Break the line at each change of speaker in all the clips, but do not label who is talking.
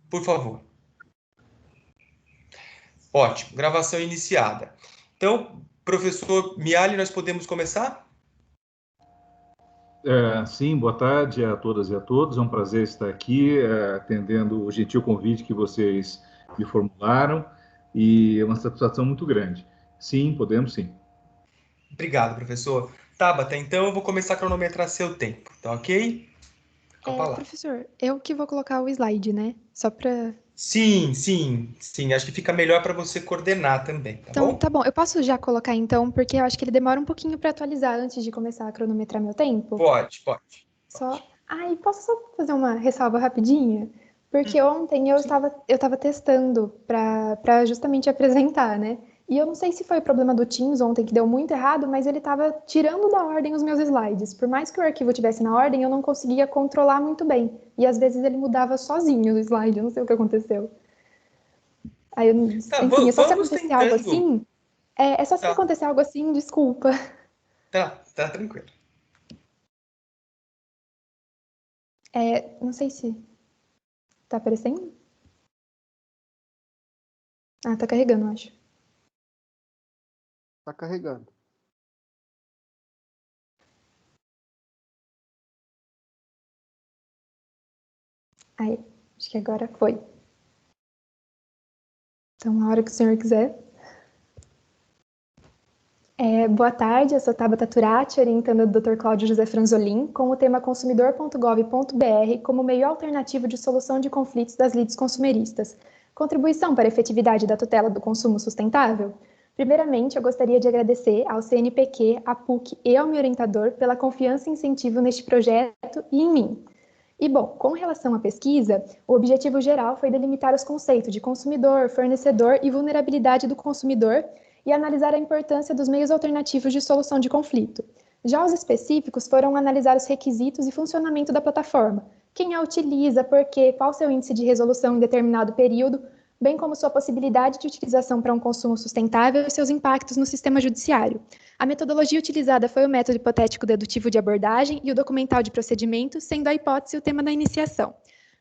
por favor. Ótimo, gravação iniciada. Então, professor Miali, nós podemos começar?
Sim, boa tarde a todas e a todos. É um prazer estar aqui atendendo o gentil convite que vocês me formularam e é uma satisfação muito grande. Sim, podemos sim.
Obrigado, professor. Tabata, então eu vou começar a cronometrar seu tempo, tá ok? Com a palavra.
Professor, eu que vou colocar o slide, né? Só para...
Sim. Acho que fica melhor para você coordenar também, tá
Então,
bom?
tá bom. Eu posso já colocar, então, porque eu acho que ele demora um pouquinho para atualizar antes de começar a cronometrar meu tempo?
Pode.
E posso só fazer uma ressalva rapidinha? Porque ontem eu estava testando para justamente apresentar, né? E eu não sei se foi o problema do Teams ontem que deu muito errado, mas ele estava tirando da ordem os meus slides. Por mais que o arquivo tivesse na ordem, eu não conseguia controlar muito bem. E às vezes ele mudava sozinho o slide, eu não sei o que aconteceu. Aí, enfim, é só se
vamos
acontecer algo
tentando.
assim. É só se
Tá,
acontecer algo assim, desculpa.
tá tranquilo.
Não sei se tá aparecendo. Ah, tá carregando, eu acho.
Tá carregando.
Aí, acho que agora foi. Então, a hora que o senhor quiser. Boa tarde, eu sou Tabata Turati, orientando o Dr. Cláudio José Franzolin, com o tema consumidor.gov.br como meio alternativo de solução de conflitos das lides consumeristas. Contribuição para a efetividade da tutela do consumo sustentável? Primeiramente, eu gostaria de agradecer ao CNPq, à PUC e ao meu orientador pela confiança e incentivo neste projeto e em mim. E, bom, com relação à pesquisa, o objetivo geral foi delimitar os conceitos de consumidor, fornecedor e vulnerabilidade do consumidor e analisar a importância dos meios alternativos de solução de conflito. Já os específicos foram analisar os requisitos e funcionamento da plataforma, quem a utiliza, por quê, qual seu índice de resolução em determinado período, bem como sua possibilidade de utilização para um consumo sustentável e seus impactos no sistema judiciário. A metodologia utilizada foi o método hipotético dedutivo de abordagem e o documental de procedimento, sendo a hipótese o tema da iniciação.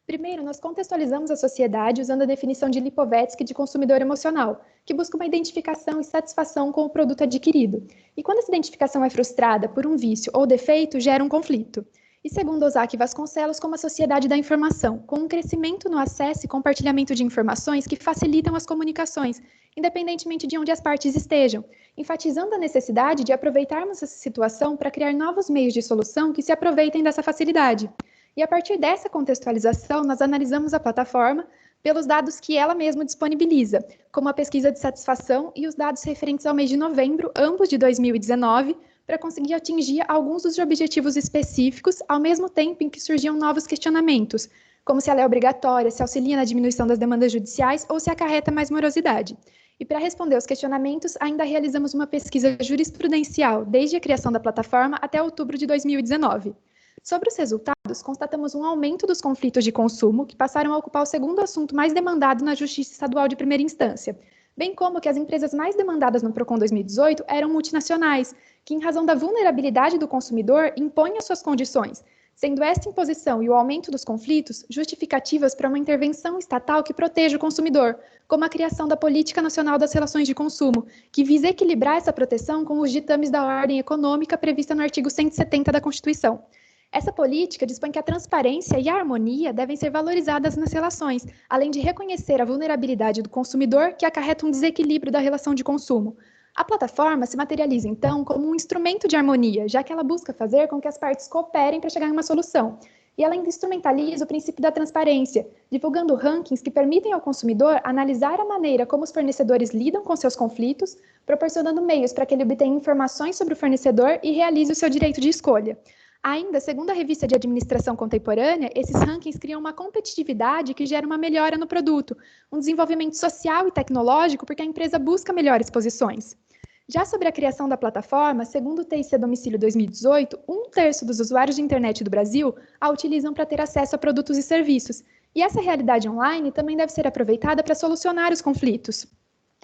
Primeiro, nós contextualizamos a sociedade usando a definição de Lipovetsky de consumidor emocional, que busca uma identificação e satisfação com o produto adquirido. E quando essa identificação é frustrada por um vício ou defeito, gera um conflito. E segundo Ozaki Vasconcelos, como a sociedade da informação, com um crescimento no acesso e compartilhamento de informações que facilitam as comunicações, independentemente de onde as partes estejam, enfatizando a necessidade de aproveitarmos essa situação para criar novos meios de solução que se aproveitem dessa facilidade. E a partir dessa contextualização, nós analisamos a plataforma pelos dados que ela mesma disponibiliza, como a pesquisa de satisfação e os dados referentes ao mês de novembro, ambos de 2019, para conseguir atingir alguns dos objetivos específicos, ao mesmo tempo em que surgiam novos questionamentos, como se ela é obrigatória, se auxilia na diminuição das demandas judiciais ou se acarreta mais morosidade. E para responder aos questionamentos, ainda realizamos uma pesquisa jurisprudencial desde a criação da plataforma até outubro de 2019. Sobre os resultados, constatamos um aumento dos conflitos de consumo, que passaram a ocupar o segundo assunto mais demandado na Justiça Estadual de Primeira Instância, bem como que as empresas mais demandadas no PROCON 2018 eram multinacionais, que, em razão da vulnerabilidade do consumidor, impõem as suas condições, sendo esta imposição e o aumento dos conflitos justificativas para uma intervenção estatal que proteja o consumidor, como a criação da Política Nacional das Relações de Consumo, que visa equilibrar essa proteção com os ditames da ordem econômica prevista no artigo 170 da Constituição. Essa política dispõe que a transparência e a harmonia devem ser valorizadas nas relações, além de reconhecer a vulnerabilidade do consumidor que acarreta um desequilíbrio da relação de consumo. A plataforma se materializa, então, como um instrumento de harmonia, já que ela busca fazer com que as partes cooperem para chegar em uma solução. E ela ainda instrumentaliza o princípio da transparência, divulgando rankings que permitem ao consumidor analisar a maneira como os fornecedores lidam com seus conflitos, proporcionando meios para que ele obtenha informações sobre o fornecedor e realize o seu direito de escolha. Ainda, segundo a revista de administração contemporânea, esses rankings criam uma competitividade que gera uma melhora no produto, um desenvolvimento social e tecnológico, porque a empresa busca melhores posições. Já sobre a criação da plataforma, segundo o TIC Domicílio 2018, 1/3 dos usuários de internet do Brasil a utilizam para ter acesso a produtos e serviços. E essa realidade online também deve ser aproveitada para solucionar os conflitos.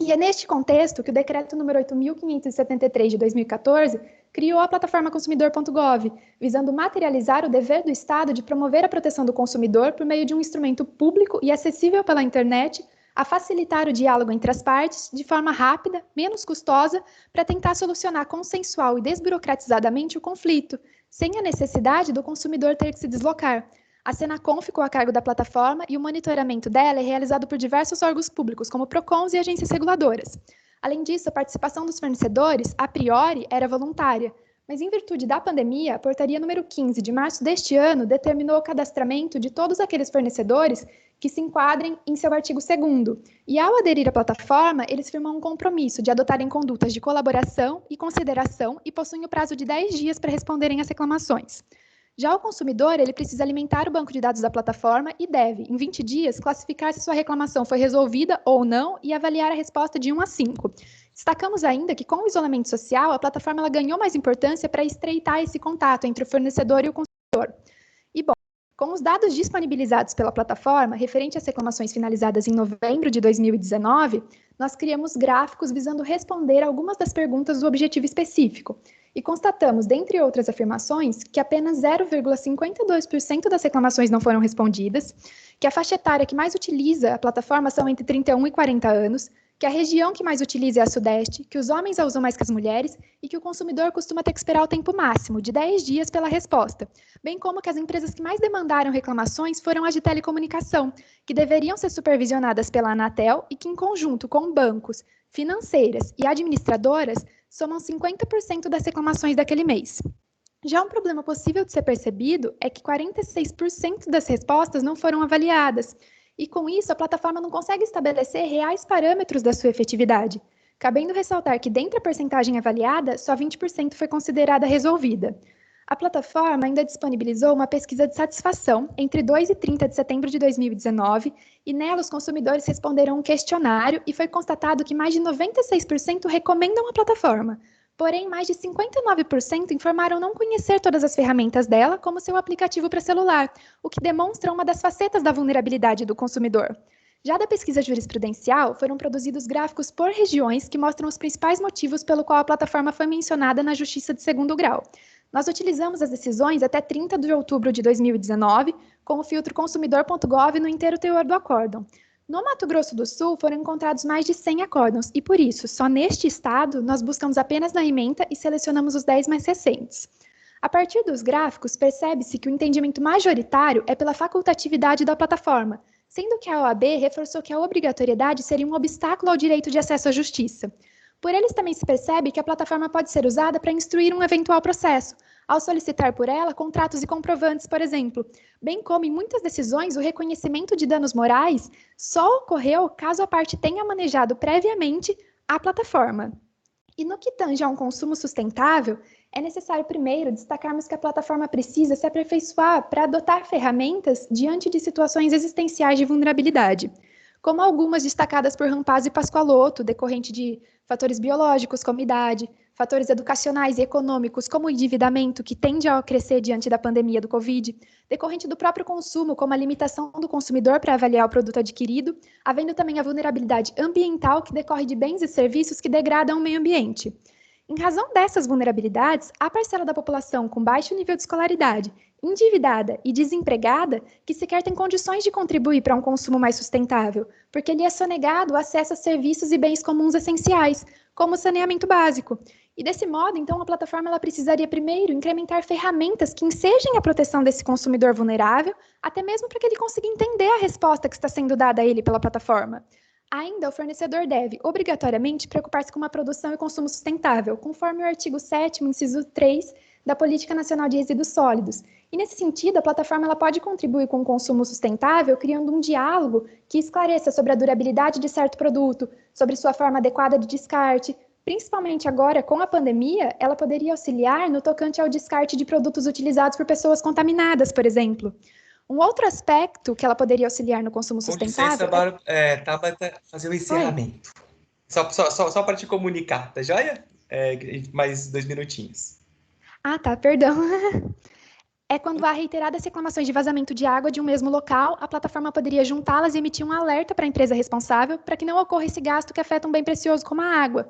E é neste contexto que o Decreto número 8.573 de 2014 criou a plataforma consumidor.gov, visando materializar o dever do Estado de promover a proteção do consumidor por meio de um instrumento público e acessível pela internet, a facilitar o diálogo entre as partes de forma rápida, menos custosa, para tentar solucionar consensual e desburocratizadamente o conflito, sem a necessidade do consumidor ter que se deslocar. A Senacom ficou a cargo da plataforma e o monitoramento dela é realizado por diversos órgãos públicos, como PROCONs e agências reguladoras. Além disso, a participação dos fornecedores, a priori, era voluntária, mas em virtude da pandemia, a portaria número 15 de março deste ano determinou o cadastramento de todos aqueles fornecedores que se enquadrem em seu artigo 2º, e ao aderir à plataforma, eles firmam um compromisso de adotarem condutas de colaboração e consideração e possuem o prazo de 10 dias para responderem às reclamações. Já o consumidor, ele precisa alimentar o banco de dados da plataforma e deve, em 20 dias, classificar se sua reclamação foi resolvida ou não e avaliar a resposta de 1 a 5. Destacamos ainda que, com o isolamento social, a plataforma ela ganhou mais importância para estreitar esse contato entre o fornecedor e o consumidor. E, bom, com os dados disponibilizados pela plataforma, referente às reclamações finalizadas em novembro de 2019, nós criamos gráficos visando responder algumas das perguntas do objetivo específico. E constatamos, dentre outras afirmações, que apenas 0,52% das reclamações não foram respondidas, que a faixa etária que mais utiliza a plataforma são entre 31 e 40 anos, que a região que mais utiliza é a Sudeste, que os homens a usam mais que as mulheres e que o consumidor costuma ter que esperar o tempo máximo, de 10 dias pela resposta, bem como que as empresas que mais demandaram reclamações foram as de telecomunicação, que deveriam ser supervisionadas pela Anatel e que, em conjunto com bancos, financeiras e administradoras, somam 50% das reclamações daquele mês. Já um problema possível de ser percebido é que 46% das respostas não foram avaliadas, e com isso a plataforma não consegue estabelecer reais parâmetros da sua efetividade, cabendo ressaltar que, dentre a percentagem avaliada, só 20% foi considerada resolvida. A plataforma ainda disponibilizou uma pesquisa de satisfação entre 2 e 30 de setembro de 2019, e nela os consumidores responderam um questionário e foi constatado que mais de 96% recomendam a plataforma. Porém, mais de 59% informaram não conhecer todas as ferramentas dela, como seu aplicativo para celular, o que demonstra uma das facetas da vulnerabilidade do consumidor. Já da pesquisa jurisprudencial, foram produzidos gráficos por regiões que mostram os principais motivos pelo qual a plataforma foi mencionada na Justiça de Segundo Grau. Nós utilizamos as decisões até 30 de outubro de 2019, com o filtro consumidor.gov no inteiro teor do acórdão. No Mato Grosso do Sul, foram encontrados mais de 100 acórdãos e, por isso, só neste estado, nós buscamos apenas na ementa e selecionamos os 10 mais recentes. A partir dos gráficos, percebe-se que o entendimento majoritário é pela facultatividade da plataforma, sendo que a OAB reforçou que a obrigatoriedade seria um obstáculo ao direito de acesso à justiça. Por eles também se percebe que a plataforma pode ser usada para instruir um eventual processo, ao solicitar por ela contratos e comprovantes, por exemplo, bem como em muitas decisões o reconhecimento de danos morais só ocorreu caso a parte tenha manejado previamente a plataforma. E no que tange a um consumo sustentável, é necessário primeiro destacarmos que a plataforma precisa se aperfeiçoar para adotar ferramentas diante de situações existenciais de vulnerabilidade, como algumas destacadas por Rampazzo e Pascoaloto, decorrente de fatores biológicos, como idade, fatores educacionais e econômicos, como o endividamento, que tende a crescer diante da pandemia do Covid, decorrente do próprio consumo, como a limitação do consumidor para avaliar o produto adquirido, havendo também a vulnerabilidade ambiental, que decorre de bens e serviços que degradam o meio ambiente. Em razão dessas vulnerabilidades, a parcela da população com baixo nível de escolaridade, endividada e desempregada, que sequer tem condições de contribuir para um consumo mais sustentável, porque lhe é sonegado o acesso a serviços e bens comuns essenciais, como o saneamento básico. E desse modo, então, a plataforma ela precisaria primeiro incrementar ferramentas que ensejem a proteção desse consumidor vulnerável, até mesmo para que ele consiga entender a resposta que está sendo dada a ele pela plataforma. Ainda, o fornecedor deve, obrigatoriamente, preocupar-se com uma produção e consumo sustentável, conforme o artigo 7º, inciso 3, da Política Nacional de Resíduos Sólidos. E, nesse sentido, a plataforma ela pode contribuir com o consumo sustentável, criando um diálogo que esclareça sobre a durabilidade de certo produto, sobre sua forma adequada de descarte. Principalmente agora, com a pandemia, ela poderia auxiliar no tocante ao descarte de produtos utilizados por pessoas contaminadas, por exemplo. Um outro aspecto que ela poderia auxiliar no consumo sustentável...
Com licença, Tabata, fazer o encerramento. Só para te comunicar, tá joia? Mais 2 minutinhos.
Ah, tá, perdão. É quando há reiteradas reclamações de vazamento de água de um mesmo local, a plataforma poderia juntá-las e emitir um alerta para a empresa responsável para que não ocorra esse gasto que afeta um bem precioso como a água.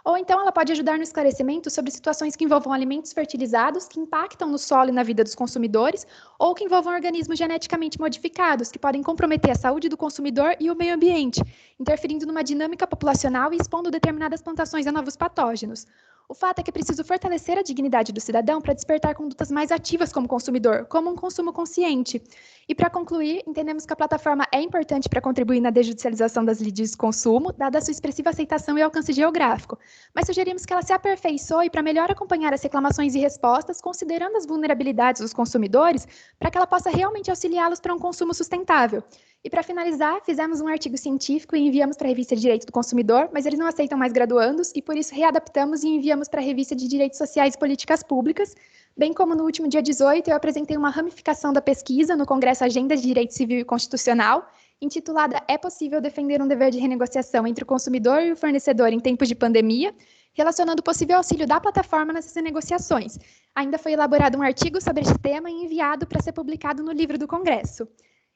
Ou então ela pode ajudar no esclarecimento sobre situações que envolvam alimentos fertilizados que impactam no solo e na vida dos consumidores, ou que envolvam organismos geneticamente modificados, que podem comprometer a saúde do consumidor e o meio ambiente, interferindo numa dinâmica populacional e expondo determinadas plantações a novos patógenos. O fato é que é preciso fortalecer a dignidade do cidadão para despertar condutas mais ativas como consumidor, como um consumo consciente. E para concluir, entendemos que a plataforma é importante para contribuir na desjudicialização das leis de consumo, dada a sua expressiva aceitação e alcance geográfico, mas sugerimos que ela se aperfeiçoe para melhor acompanhar as reclamações e respostas, considerando as vulnerabilidades dos consumidores, para que ela possa realmente auxiliá-los para um consumo sustentável. E para finalizar, fizemos um artigo científico e enviamos para a revista de Direito do Consumidor, mas eles não aceitam mais graduandos e por isso readaptamos e enviamos para a revista de Direitos Sociais e Políticas Públicas, bem como no último dia 18 eu apresentei uma ramificação da pesquisa no Congresso Agenda de Direito Civil e Constitucional, intitulada "É possível defender um dever de renegociação entre o consumidor e o fornecedor em tempos de pandemia?", relacionando o possível auxílio da plataforma nessas negociações. Ainda foi elaborado um artigo sobre este tema e enviado para ser publicado no livro do Congresso.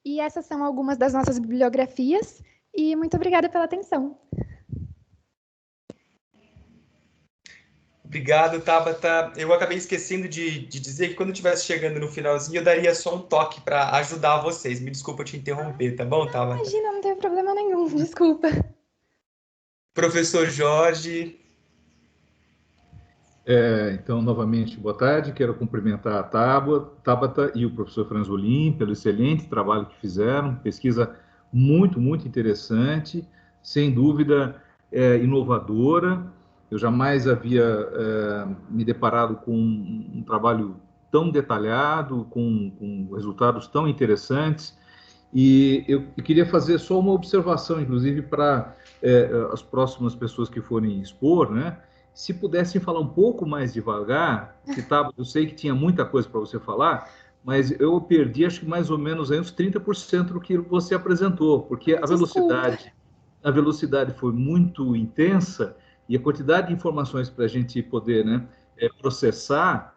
E essas são algumas das nossas bibliografias, e muito obrigada pela atenção.
Obrigado, Tabata. Eu acabei esquecendo de dizer que quando eu estivesse chegando no finalzinho, eu daria só um toque para ajudar vocês. Me desculpa te interromper, tá bom, Tabata?
Imagina, não teve problema nenhum, desculpa.
Professor Jorge.
Então, novamente, boa tarde. Quero cumprimentar a Tabata e o professor Franzolin pelo excelente trabalho que fizeram. Pesquisa muito, muito interessante, sem dúvida inovadora. Eu jamais havia me deparado com um trabalho tão detalhado, com resultados tão interessantes. E eu queria fazer só uma observação, inclusive, para as próximas pessoas que forem expor, né? Se pudessem falar um pouco mais devagar, que tá, eu sei que tinha muita coisa para você falar, mas eu perdi, acho que mais ou menos aí uns 30% do que você apresentou, porque a velocidade foi muito intensa e a quantidade de informações para a gente poder, né, processar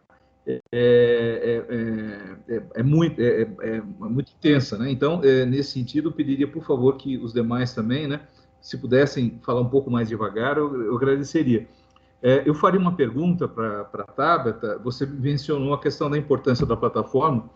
muito intensa, né? Então, nesse sentido, eu pediria, por favor, que os demais também, né, se pudessem falar um pouco mais devagar, eu agradeceria. Eu faria uma pergunta para a Tabata. Você mencionou a questão da importância da plataforma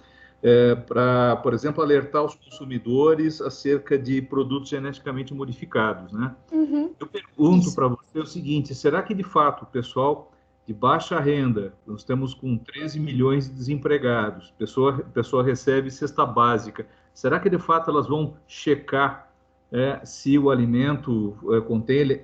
para, por exemplo, alertar os consumidores acerca de produtos geneticamente modificados, né?
Uhum.
Eu pergunto
Isso.
para você o seguinte: será que de fato o pessoal de baixa renda, nós temos com 13 milhões de desempregados, pessoa recebe cesta básica, será que de fato elas vão checar se o alimento contém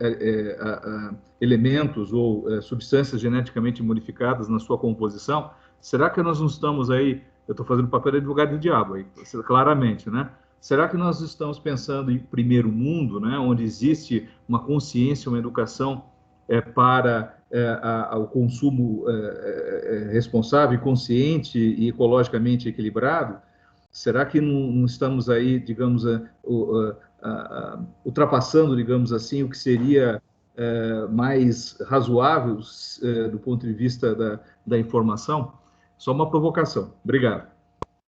elementos ou substâncias geneticamente modificadas na sua composição? Será que nós não estamos aí, eu estou fazendo o papel de advogado do diabo aí, claramente, né? Será que nós estamos pensando em primeiro mundo, né, onde existe uma consciência, uma educação para o consumo responsável, consciente e ecologicamente equilibrado? Será que não estamos aí, digamos, ultrapassando, digamos assim, o que seria mais razoável do ponto de vista da informação? Só uma provocação. Obrigado.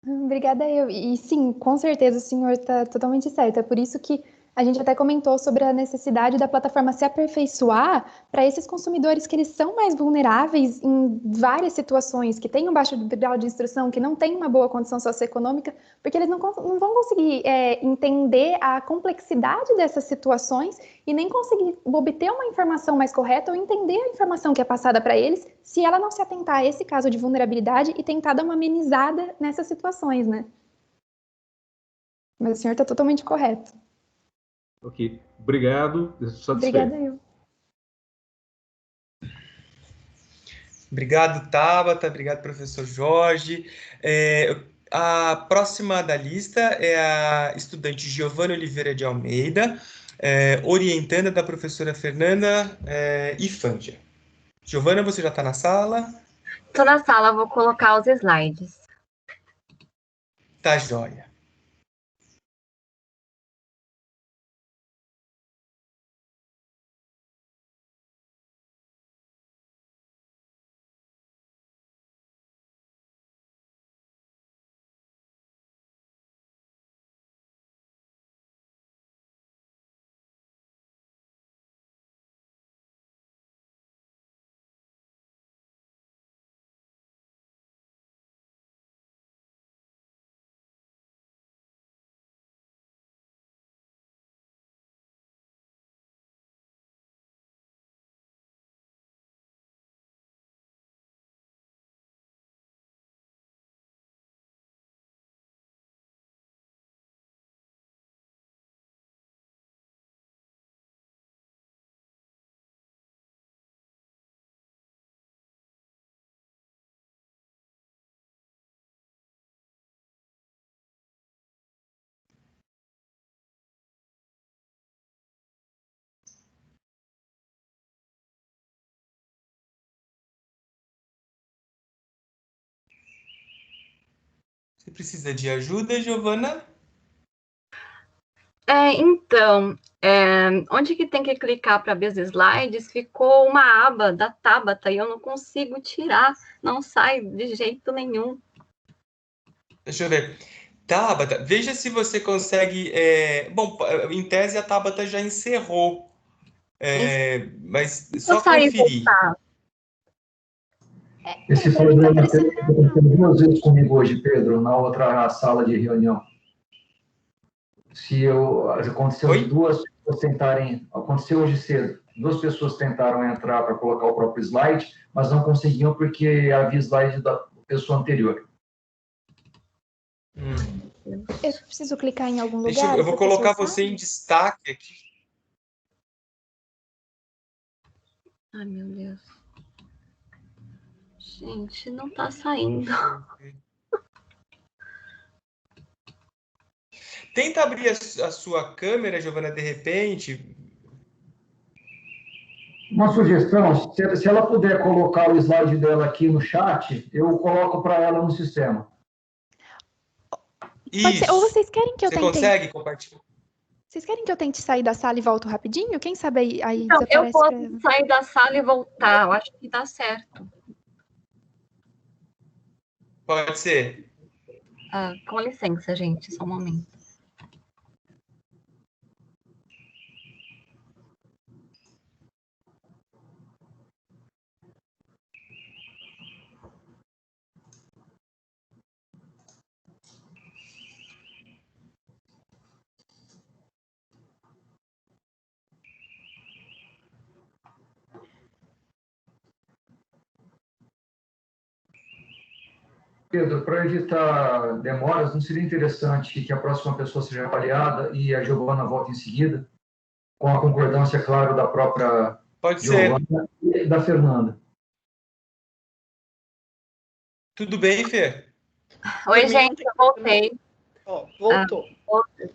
Obrigada eu. E sim, com certeza o senhor está totalmente certo. É por isso que a gente até comentou sobre a necessidade da plataforma se aperfeiçoar para esses consumidores que eles são mais vulneráveis em várias situações, que têm um baixo grau de instrução, que não têm uma boa condição socioeconômica, porque eles não vão conseguir entender a complexidade dessas situações e nem conseguir obter uma informação mais correta ou entender a informação que é passada para eles, se ela não se atentar a esse caso de vulnerabilidade e tentar dar uma amenizada nessas situações, né? Mas o senhor está totalmente correto.
Ok, obrigado, satisfeito.
Obrigada eu.
Obrigado, Tabata. Obrigado, professor Jorge. A próxima da lista é a estudante Giovana Oliveira de Almeida, orientanda da professora Fernanda Ifândia. Giovana, você já está na sala?
Estou na sala, vou colocar os slides.
Tá joia. Você precisa de ajuda, Giovana?
Então, onde que tem que clicar para ver os slides? Ficou uma aba da Tabata e eu não consigo tirar, não sai de jeito nenhum.
Deixa eu ver. Tabata, veja se você consegue. Bom, em tese a Tabata já encerrou, mas
Eu
só
saí e
conferir.
voltar.
Esse
Para mim tá
problema
aparecendo
aconteceu duas vezes comigo hoje, Pedro, na outra sala de reunião. Aconteceu
Oi?
de duas pessoas tentarem, aconteceu hoje cedo, duas pessoas tentaram entrar para colocar o próprio slide, mas não conseguiam porque havia slide da pessoa anterior.
Eu preciso clicar em algum
Deixa
lugar?
eu vou
Essa pessoa
colocar você
sabe?
em destaque aqui.
Ai, meu Deus. Gente, não tá saindo.
Tenta abrir a sua câmera, Giovana, de repente.
Uma sugestão, se ela puder colocar o slide dela aqui no chat, eu coloco para ela no sistema.
Pode ser. Ou
Isso.
vocês querem que eu
Você
tente?
consegue compartilhar?
Vocês querem que eu tente sair da sala e volto rapidinho? Quem sabe aí
Então, eu
desaparece
posso
pra...
sair da sala e voltar, eu acho que dá certo.
Pode ser.
Com licença, gente, só um momento.
Pedro, para evitar demoras, não seria interessante que a próxima pessoa seja avaliada e a Giovana volte em seguida, com a concordância, claro, da própria
Pode ser.
Giovana e da Fernanda?
Tudo bem, Fê?
Oi, gente, eu voltei.
Ó, voltou.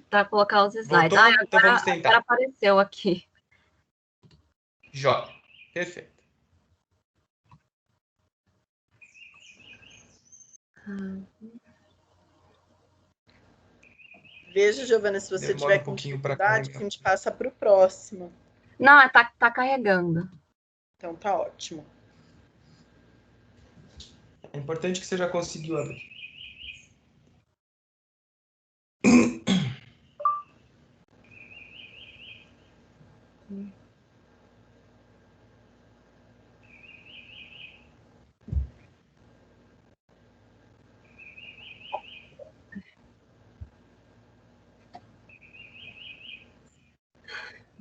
Para colocar os slides.
Voltou? Então vamos
Agora
tentar.
apareceu aqui.
Jó. Perfeito.
Veja, Giovana, se você
Demora
tiver
um
com
pouquinho para
dificuldade, que
carregar.
a gente passa para o próximo.
Não, tá carregando.
Então tá ótimo.
É importante que você já conseguiu abrir.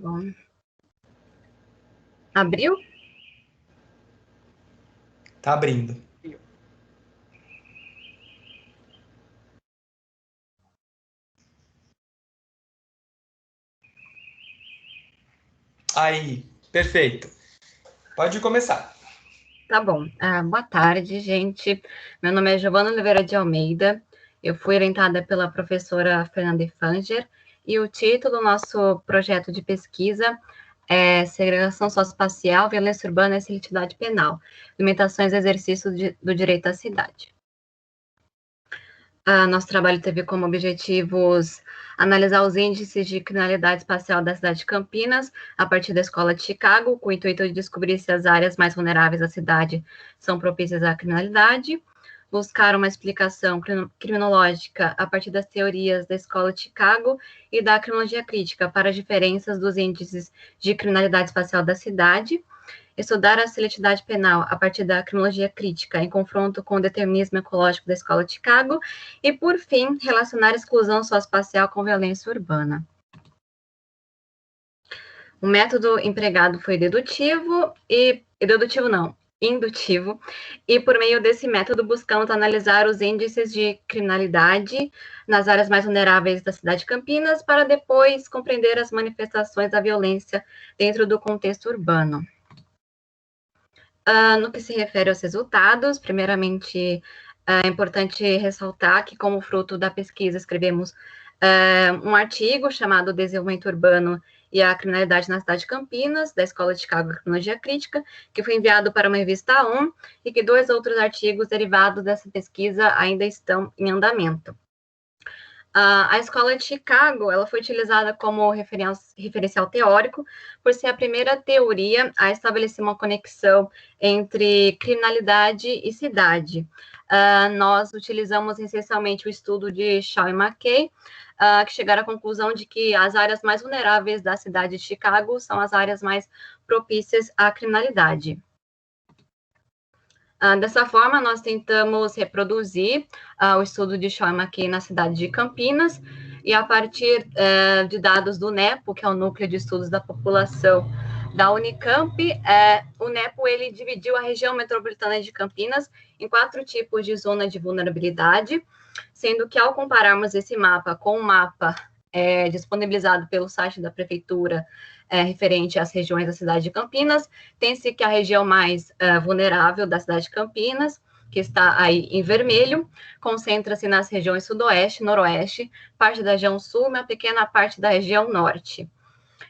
Bom. Abriu?
Tá abrindo. Aí, perfeito. Pode começar.
Tá bom. Boa tarde, gente. Meu nome é Giovana Oliveira de Almeida. Eu fui orientada pela professora Fernanda Fanger e o título do nosso projeto de pesquisa é Segregação Socioespacial, Violência Urbana e Seletividade Penal, Limitações do Exercício do Direito à Cidade. Nosso trabalho teve como objetivos analisar os índices de criminalidade espacial da cidade de Campinas, a partir da Escola de Chicago, com o intuito de descobrir se as áreas mais vulneráveis da cidade são propícias à criminalidade, buscar uma explicação criminológica a partir das teorias da Escola de Chicago e da criminologia crítica para as diferenças dos índices de criminalidade espacial da cidade, estudar a seletividade penal a partir da criminologia crítica em confronto com o determinismo ecológico da Escola de Chicago e, por fim, relacionar a exclusão socioespacial com violência urbana. O método empregado foi indutivo, e por meio desse método buscamos analisar os índices de criminalidade nas áreas mais vulneráveis da cidade de Campinas para depois compreender as manifestações da violência dentro do contexto urbano. No que se refere aos resultados, primeiramente, é importante ressaltar que, como fruto da pesquisa, escrevemos um artigo chamado Desenvolvimento Urbano e a Criminalidade na Cidade de Campinas, da Escola de Chicago de Criminologia Crítica, que foi enviado para uma revista A1, e que 2 outros artigos derivados dessa pesquisa ainda estão em andamento. A Escola de Chicago, ela foi utilizada como referencial teórico por ser a primeira teoria a estabelecer uma conexão entre criminalidade e cidade. Nós utilizamos essencialmente o estudo de Shaw e McKay, que chegaram à conclusão de que as áreas mais vulneráveis da cidade de Chicago são as áreas mais propícias à criminalidade. Dessa forma, nós tentamos reproduzir o estudo de Shaw e McKay na cidade de Campinas, e a partir de dados do NEPO, que é o Núcleo de Estudos da População da Unicamp, o NEPO ele dividiu a região metropolitana de Campinas em 4 tipos de zona de vulnerabilidade, sendo que ao compararmos esse mapa com o mapa disponibilizado pelo site da Prefeitura, referente às regiões da cidade de Campinas, tem-se que a região mais vulnerável da cidade de Campinas, que está aí em vermelho, concentra-se nas regiões sudoeste, noroeste, parte da região sul e uma pequena parte da região norte.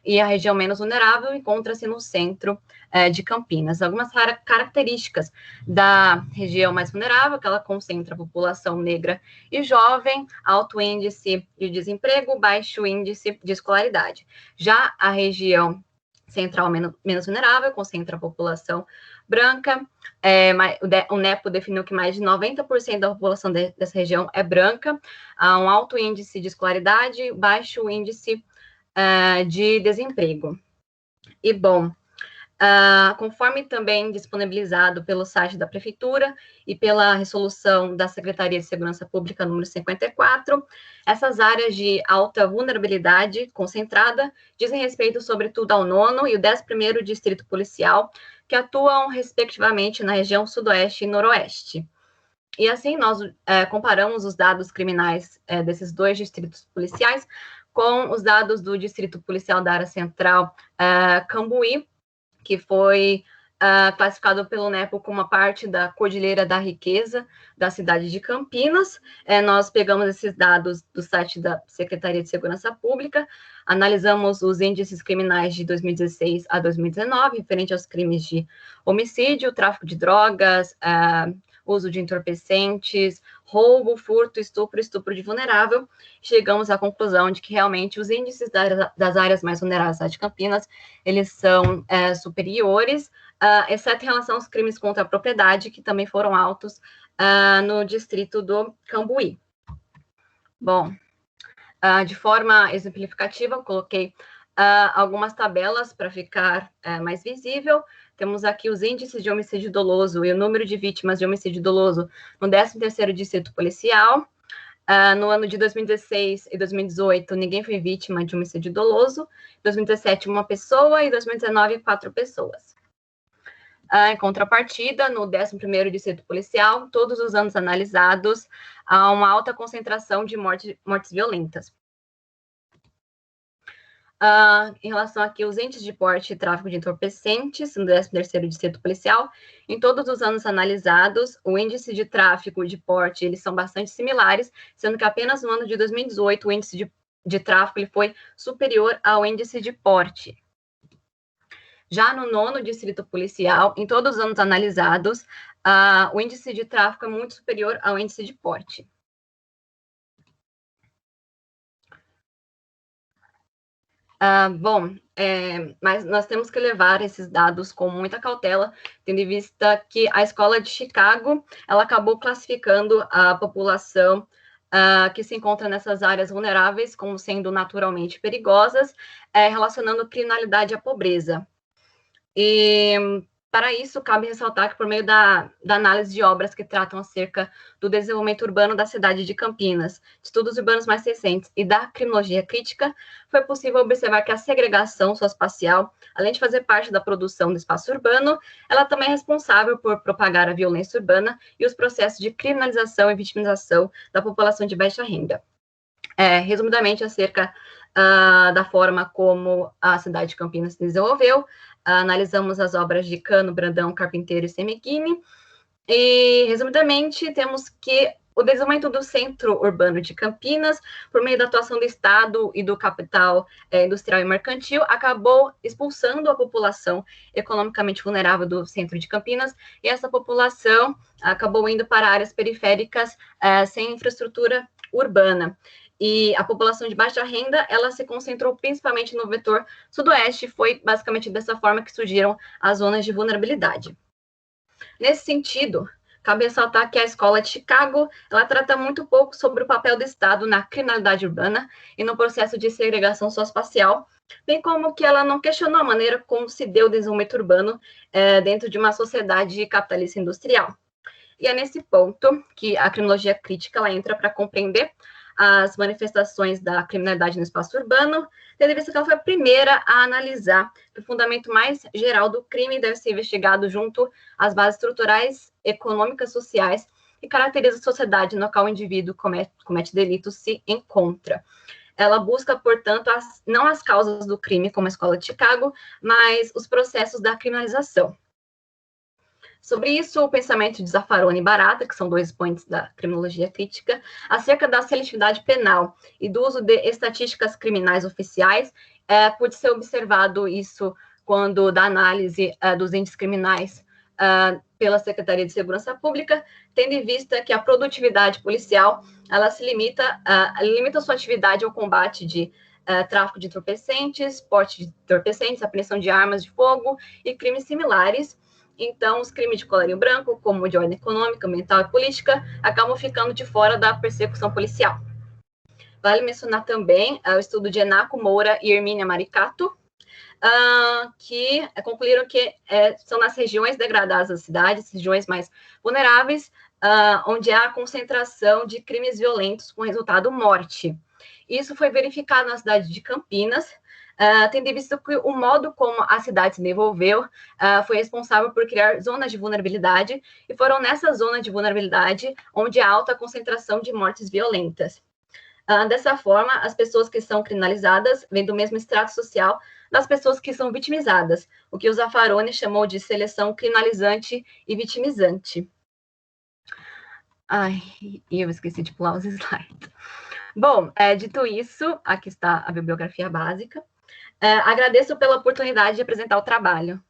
E a região menos vulnerável encontra-se no centro de Campinas. Algumas características da região mais vulnerável, que ela concentra a população negra e jovem, alto índice de desemprego, baixo índice de escolaridade. Já a região central menos vulnerável concentra a população branca. O NEPO definiu que mais de 90% da população dessa região é branca, há um alto índice de escolaridade, baixo índice de desemprego. E, bom, conforme também disponibilizado pelo site da Prefeitura e pela resolução da Secretaria de Segurança Pública número 54, essas áreas de alta vulnerabilidade concentrada dizem respeito, sobretudo, ao 9º e o 11º Distrito Policial, que atuam, respectivamente, na região sudoeste e noroeste. E, assim, nós comparamos os dados criminais desses 2 distritos policiais com os dados do Distrito Policial da Área Central Cambuí, que foi classificado pelo NEPO como uma parte da Cordilheira da Riqueza da cidade de Campinas. Nós pegamos esses dados do site da Secretaria de Segurança Pública, analisamos os índices criminais de 2016 a 2019, referente aos crimes de homicídio, tráfico de drogas, uso de entorpecentes, roubo, furto, estupro de vulnerável. Chegamos à conclusão de que realmente os índices das áreas mais vulneráveis de Campinas, eles são superiores, exceto em relação aos crimes contra a propriedade, que também foram altos no distrito do Cambuí. Bom, de forma exemplificativa, eu coloquei algumas tabelas para ficar mais visível. Temos aqui os índices de homicídio doloso e o número de vítimas de homicídio doloso no 13º Distrito Policial. No ano de 2016 e 2018, ninguém foi vítima de homicídio doloso. Em 2017, 1 pessoa, e em 2019, 4 pessoas. Em contrapartida, no 11º Distrito Policial, todos os anos analisados, há uma alta concentração de mortes violentas. Em relação aqui aos índices de porte e tráfico de entorpecentes, no 13º Distrito Policial, em todos os anos analisados, o índice de tráfico e de porte, eles são bastante similares, sendo que apenas no ano de 2018, o índice de tráfico ele foi superior ao índice de porte. Já no 9º Distrito Policial, em todos os anos analisados, o índice de tráfico é muito superior ao índice de porte. Mas nós temos que levar esses dados com muita cautela, tendo em vista que a Escola de Chicago, ela acabou classificando a população que se encontra nessas áreas vulneráveis como sendo naturalmente perigosas, relacionando criminalidade à pobreza. E para isso, cabe ressaltar que por meio da análise de obras que tratam acerca do desenvolvimento urbano da cidade de Campinas, de estudos urbanos mais recentes e da criminologia crítica, foi possível observar que a segregação socioespacial, além de fazer parte da produção do espaço urbano, ela também é responsável por propagar a violência urbana e os processos de criminalização e vitimização da população de baixa renda. Resumidamente, acerca da forma como a cidade de Campinas se desenvolveu, analisamos as obras de Cano, Brandão, Carpinteiro e Semeghini, e, resumidamente, temos que O desenvolvimento do centro urbano de Campinas, por meio da atuação do Estado e do capital industrial e mercantil, acabou expulsando a população economicamente vulnerável do centro de Campinas, e essa população acabou indo para áreas periféricas sem infraestrutura urbana. E a população de baixa renda, ela se concentrou principalmente no vetor sudoeste, foi basicamente dessa forma que surgiram as zonas de vulnerabilidade. Nesse sentido, cabe ressaltar que a Escola de Chicago, ela trata muito pouco sobre o papel do Estado na criminalidade urbana e no processo de segregação socioespacial, bem como que ela não questionou a maneira como se deu o desenvolvimento urbano dentro de uma sociedade capitalista industrial. E é nesse ponto que a criminologia crítica ela entra para compreender as manifestações da criminalidade no espaço urbano, tendo em vista que ela foi a primeira a analisar que o fundamento mais geral do crime deve ser investigado junto às bases estruturais, econômicas, sociais e caracteriza a sociedade no qual o indivíduo comete delitos se encontra. Ela busca, portanto, não as causas do crime, como a Escola de Chicago, mas os processos da criminalização. Sobre isso, o pensamento de Zaffaroni e Barata, que são dois expoentes da criminologia crítica, acerca da seletividade penal e do uso de estatísticas criminais oficiais, pode ser observado isso quando da análise dos índices criminais pela Secretaria de Segurança Pública, tendo em vista que a produtividade policial, ela se limita sua atividade ao combate de tráfico de entorpecentes, porte de entorpecentes, apreensão de armas de fogo e crimes similares. Então, os crimes de colarinho branco, como o de ordem econômica, ambiental e política, acabam ficando de fora da persecução policial. Vale mencionar também o estudo de Enaco Moura e Hermínia Maricato, que concluíram que são nas regiões degradadas das cidades, regiões mais vulneráveis, onde há a concentração de crimes violentos com resultado morte. Isso foi verificado na cidade de Campinas, tendo em vista que o modo como a cidade se desenvolveu foi responsável por criar zonas de vulnerabilidade, e foram nessas zonas de vulnerabilidade onde há alta concentração de mortes violentas. Dessa forma, as pessoas que são criminalizadas vêm do mesmo extrato social das pessoas que são vitimizadas, o que o Zaffaroni chamou de seleção criminalizante e vitimizante. Ai, eu esqueci de pular os slides. Bom, dito isso, aqui está a bibliografia básica. Agradeço pela oportunidade de apresentar o trabalho.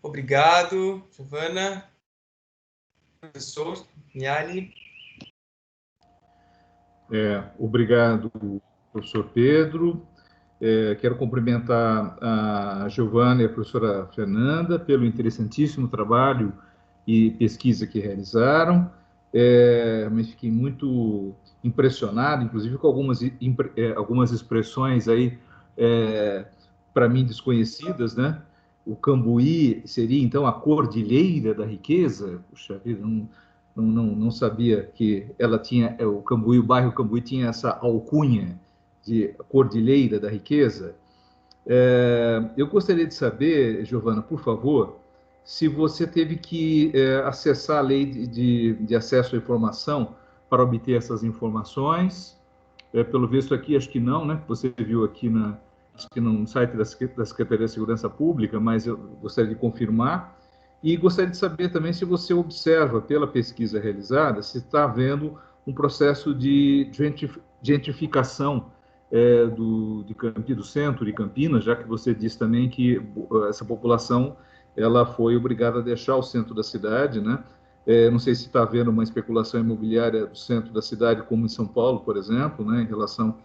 Obrigado, Giovana. Professor Miali.
Obrigado, professor Pedro. Quero cumprimentar a Giovana e a professora Fernanda pelo interessantíssimo trabalho e pesquisa que realizaram. Mas fiquei muito impressionado, inclusive com algumas expressões aí para mim desconhecidas, né? O Cambuí seria então a cordilheira da riqueza. Puxa vida, não sabia que ela tinha o Cambuí, o bairro Cambuí tinha essa alcunha de cordilheira da riqueza. Eu gostaria de saber, Giovana, por favor, se você teve que acessar a lei de acesso à informação para obter essas informações. Pelo visto aqui, acho que não, né? Você viu aqui no site da Secretaria de Segurança Pública, mas eu gostaria de confirmar. E gostaria de saber também se você observa, pela pesquisa realizada, se está havendo um processo de gentrificação do centro de Campinas, já que você disse também que essa população ela foi obrigada a deixar o centro da cidade, né? Não sei se está havendo uma especulação imobiliária do centro da cidade, como em São Paulo, por exemplo, né, em relação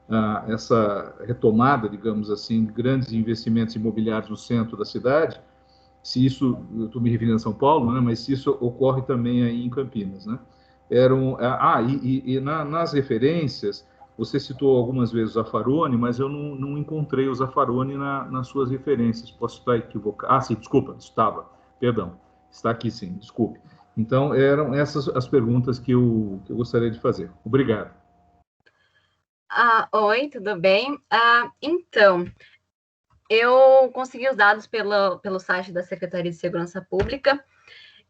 a essa retomada, digamos assim, de grandes investimentos imobiliários no centro da cidade. Se isso, eu estou me referindo a São Paulo, né, mas se isso ocorre também aí em Campinas, né? Nas referências, você citou algumas vezes o Zaffaroni, mas eu não encontrei o Zaffaroni nas suas referências. Posso estar equivocado? Sim, desculpa, estava. Perdão, está aqui sim, desculpe. Então, eram essas as perguntas que eu gostaria de fazer. Obrigado.
Oi, tudo bem? Então, eu consegui os dados pelo site da Secretaria de Segurança Pública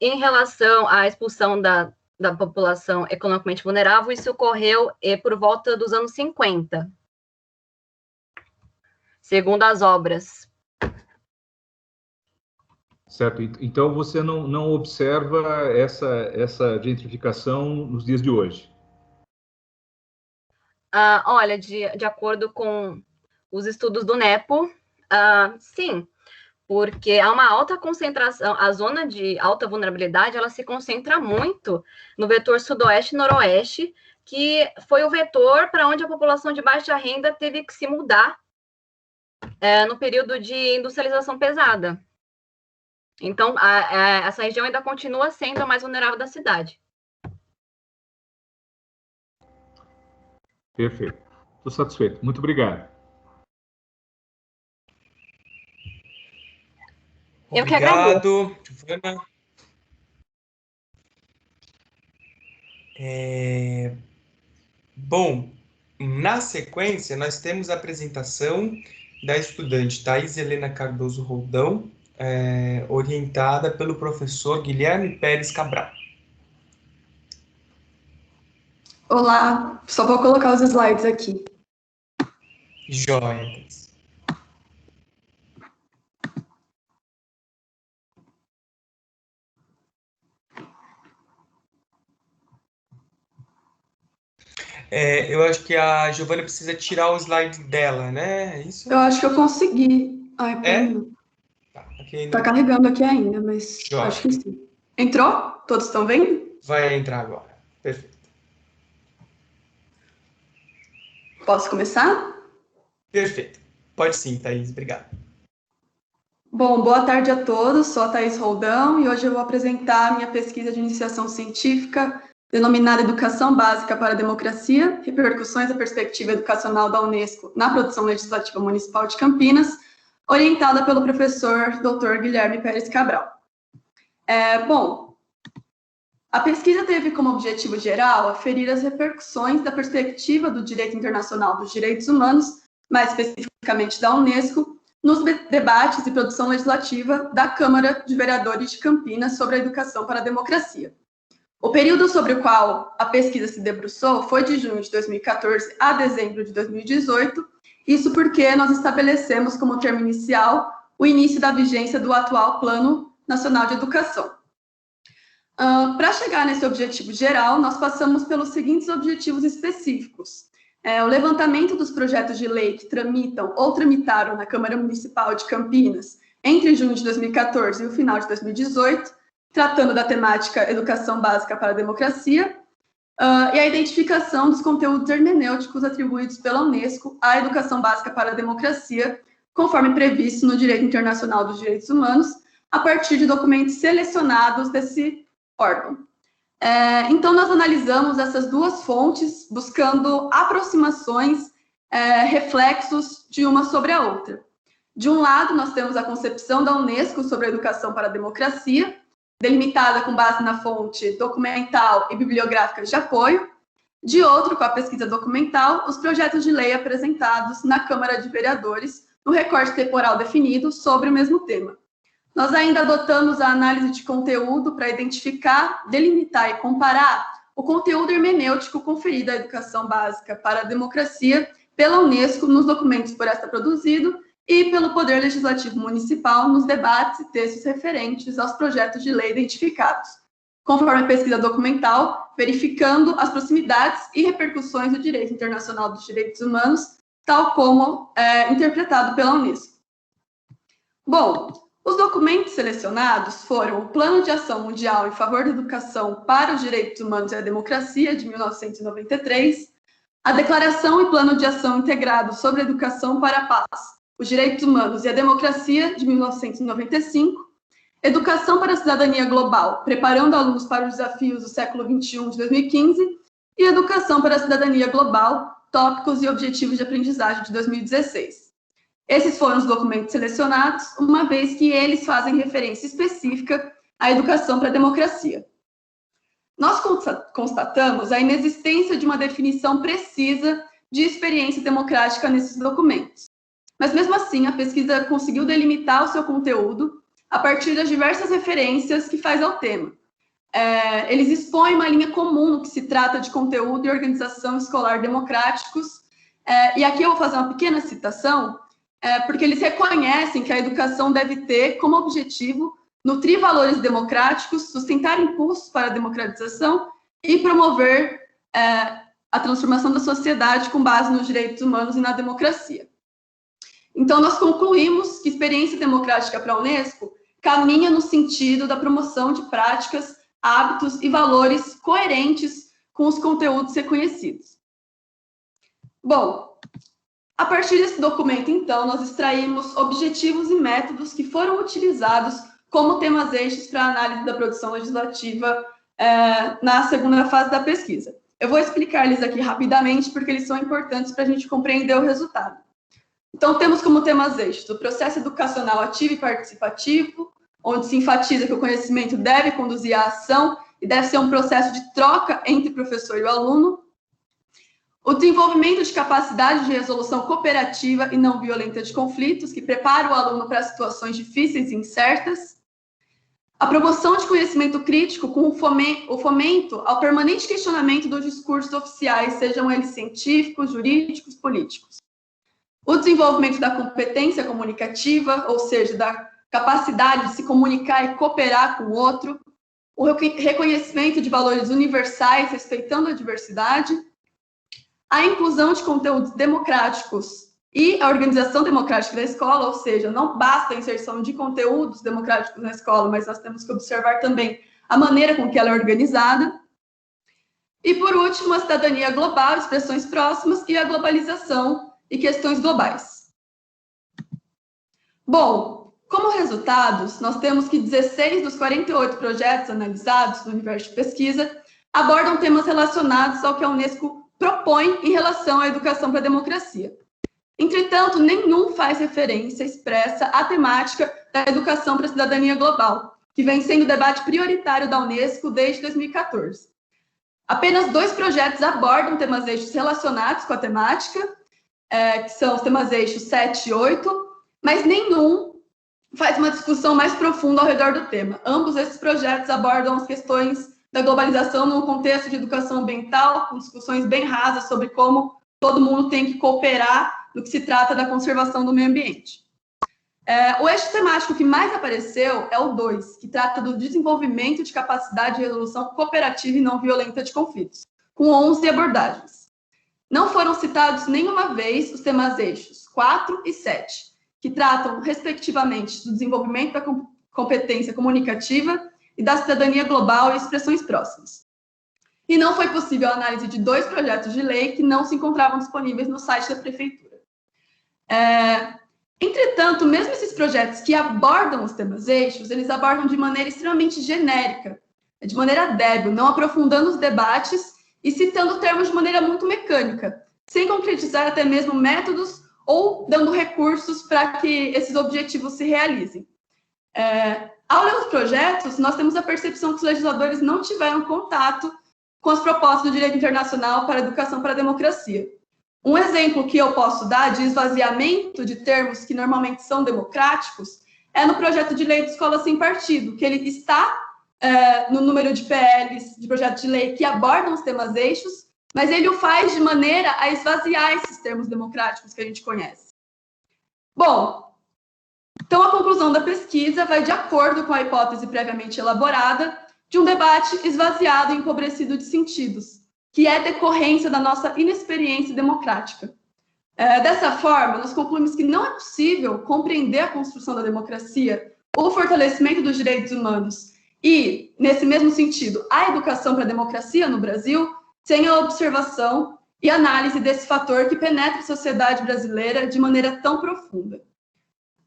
em relação à expulsão da população economicamente vulnerável. Isso ocorreu por volta dos anos 50, segundo as obras.
Certo. Então, você não observa essa gentrificação nos dias de hoje?
Olha, de acordo com os estudos do NEPO, sim, porque há uma alta concentração, a zona de alta vulnerabilidade, ela se concentra muito no vetor sudoeste e noroeste, que foi o vetor para onde a população de baixa renda teve que se mudar no período de industrialização pesada. Então, essa região ainda continua sendo a mais vulnerável da cidade.
Perfeito. Estou satisfeito. Muito obrigado.
Obrigado, Giovana. Bom, na sequência, nós temos a apresentação da estudante Thais Helena Cardoso Roldão, orientada pelo professor Guilherme Pérez Cabral.
Olá, só vou colocar os slides aqui.
Joia. Eu acho que a Giovana precisa tirar o slide dela, né? É isso?
Eu acho que eu consegui. Ai,
Tá, aqui ainda...
tá carregando aqui ainda, mas
Joia.
Acho que sim. Entrou? Todos estão vendo?
Vai entrar agora. Perfeito.
Posso começar?
Perfeito. Pode sim, Thaís. Obrigado.
Bom, boa tarde a todos. Sou a Thaís Roldão e hoje eu vou apresentar a minha pesquisa de iniciação científica denominada Educação Básica para a Democracia, repercussões da perspectiva educacional da Unesco na produção legislativa municipal de Campinas, orientada pelo professor Dr. Guilherme Pérez Cabral. Bom, a pesquisa teve como objetivo geral aferir as repercussões da perspectiva do direito internacional dos direitos humanos, mais especificamente da Unesco, nos debates e produção legislativa da Câmara de Vereadores de Campinas sobre a educação para a democracia. O período sobre o qual a pesquisa se debruçou foi de junho de 2014 a dezembro de 2018, isso porque nós estabelecemos como termo inicial o início da vigência do atual Plano Nacional de Educação. Para chegar nesse objetivo geral, nós passamos pelos seguintes objetivos específicos. O levantamento dos projetos de lei que tramitam ou tramitaram na Câmara Municipal de Campinas entre junho de 2014 e o final de 2018, tratando da temática Educação Básica para a Democracia, e a identificação dos conteúdos hermenêuticos atribuídos pela Unesco à Educação Básica para a Democracia, conforme previsto no Direito Internacional dos Direitos Humanos, a partir de documentos selecionados desse órgão. Então, nós analisamos essas duas fontes, buscando aproximações, reflexos de uma sobre a outra. De um lado, nós temos a concepção da Unesco sobre a educação para a democracia, delimitada com base na fonte documental e bibliográfica de apoio. De outro, com a pesquisa documental, os projetos de lei apresentados na Câmara de Vereadores, no recorte temporal definido sobre o mesmo tema. Nós ainda adotamos a análise de conteúdo para identificar, delimitar e comparar o conteúdo hermenêutico conferido à educação básica para a democracia pela Unesco nos documentos por esta produzido e pelo Poder Legislativo Municipal nos debates e textos referentes aos projetos de lei identificados, conforme a pesquisa documental, verificando as proximidades e repercussões do direito internacional dos direitos humanos, tal como interpretado pela Unesco. Bom, os documentos selecionados foram o Plano de Ação Mundial em Favor da Educação para os Direitos Humanos e a Democracia, de 1993, a Declaração e Plano de Ação Integrado sobre a Educação para a Paz, os Direitos Humanos e a Democracia, de 1995, Educação para a Cidadania Global, Preparando Alunos para os Desafios do Século XXI, de 2015, e Educação para a Cidadania Global, Tópicos e Objetivos de Aprendizagem, de 2016. Esses foram os documentos selecionados, uma vez que eles fazem referência específica à educação para a democracia. Nós constatamos a inexistência de uma definição precisa de experiência democrática nesses documentos. Mas, mesmo assim, a pesquisa conseguiu delimitar o seu conteúdo a partir das diversas referências que faz ao tema. Eles expõem uma linha comum no que se trata de conteúdo e organização escolar democráticos, e aqui eu vou fazer uma pequena citação, porque eles reconhecem que a educação deve ter como objetivo nutrir valores democráticos, sustentar impulsos para a democratização e promover a transformação da sociedade com base nos direitos humanos e na democracia. Então, nós concluímos que a experiência democrática para a Unesco caminha no sentido da promoção de práticas, hábitos e valores coerentes com os conteúdos reconhecidos. Bom, a partir desse documento, então, nós extraímos objetivos e métodos que foram utilizados como temas eixos para a análise da produção legislativa na segunda fase da pesquisa. Eu vou explicar-lhes aqui rapidamente, porque eles são importantes para a gente compreender o resultado. Então, temos como temas eixos o processo educacional ativo e participativo, onde se enfatiza que o conhecimento deve conduzir à ação e deve ser um processo de troca entre o professor e o aluno. O desenvolvimento de capacidade de resolução cooperativa e não violenta de conflitos, que prepara o aluno para situações difíceis e incertas. A promoção de conhecimento crítico com o fomento ao permanente questionamento dos discursos oficiais, sejam eles científicos, jurídicos, políticos. O desenvolvimento da competência comunicativa, ou seja, da capacidade de se comunicar e cooperar com o outro. O reconhecimento de valores universais, respeitando a diversidade. A inclusão de conteúdos democráticos e a organização democrática da escola, ou seja, não basta a inserção de conteúdos democráticos na escola, mas nós temos que observar também a maneira com que ela é organizada. E, por último, a cidadania global, expressões próximas e a globalização e questões globais. Bom, como resultados, nós temos que 16 dos 48 projetos analisados no universo de pesquisa abordam temas relacionados ao que a Unesco propõe em relação à educação para a democracia. Entretanto, nenhum faz referência expressa à temática da educação para a cidadania global, que vem sendo o debate prioritário da Unesco desde 2014. Apenas 2 projetos abordam temas eixos relacionados com a temática, que são os temas eixos 7 e 8, mas nenhum faz uma discussão mais profunda ao redor do tema. Ambos esses projetos abordam as questões da globalização num contexto de educação ambiental, com discussões bem rasas sobre como todo mundo tem que cooperar no que se trata da conservação do meio ambiente. O eixo temático que mais apareceu é o 2, que trata do desenvolvimento de capacidade de resolução cooperativa e não violenta de conflitos, com 11 abordagens. Não foram citados nenhuma vez os temas eixos 4 e 7, que tratam, respectivamente, do desenvolvimento da competência comunicativa e da cidadania global e expressões próximas. E não foi possível a análise de 2 projetos de lei que não se encontravam disponíveis no site da Prefeitura. Entretanto, mesmo esses projetos que abordam os temas eixos, eles abordam de maneira extremamente genérica, de maneira débil, não aprofundando os debates e citando termos de maneira muito mecânica, sem concretizar até mesmo métodos ou dando recursos para que esses objetivos se realizem. Ao ler os projetos, nós temos a percepção que os legisladores não tiveram contato com as propostas do direito internacional para a educação para a democracia. Um exemplo que eu posso dar de esvaziamento de termos que normalmente são democráticos é no projeto de lei de escola sem partido, que ele está no número de PLs, de projetos de lei que abordam os temas eixos, mas ele o faz de maneira a esvaziar esses termos democráticos que a gente conhece. Bom, então a conclusão da pesquisa vai de acordo com a hipótese previamente elaborada de um debate esvaziado e empobrecido de sentidos, que é decorrência da nossa inexperiência democrática. Dessa forma, nós concluímos que não é possível compreender a construção da democracia, o fortalecimento dos direitos humanos e, nesse mesmo sentido, a educação para a democracia no Brasil, sem a observação e análise desse fator que penetra a sociedade brasileira de maneira tão profunda.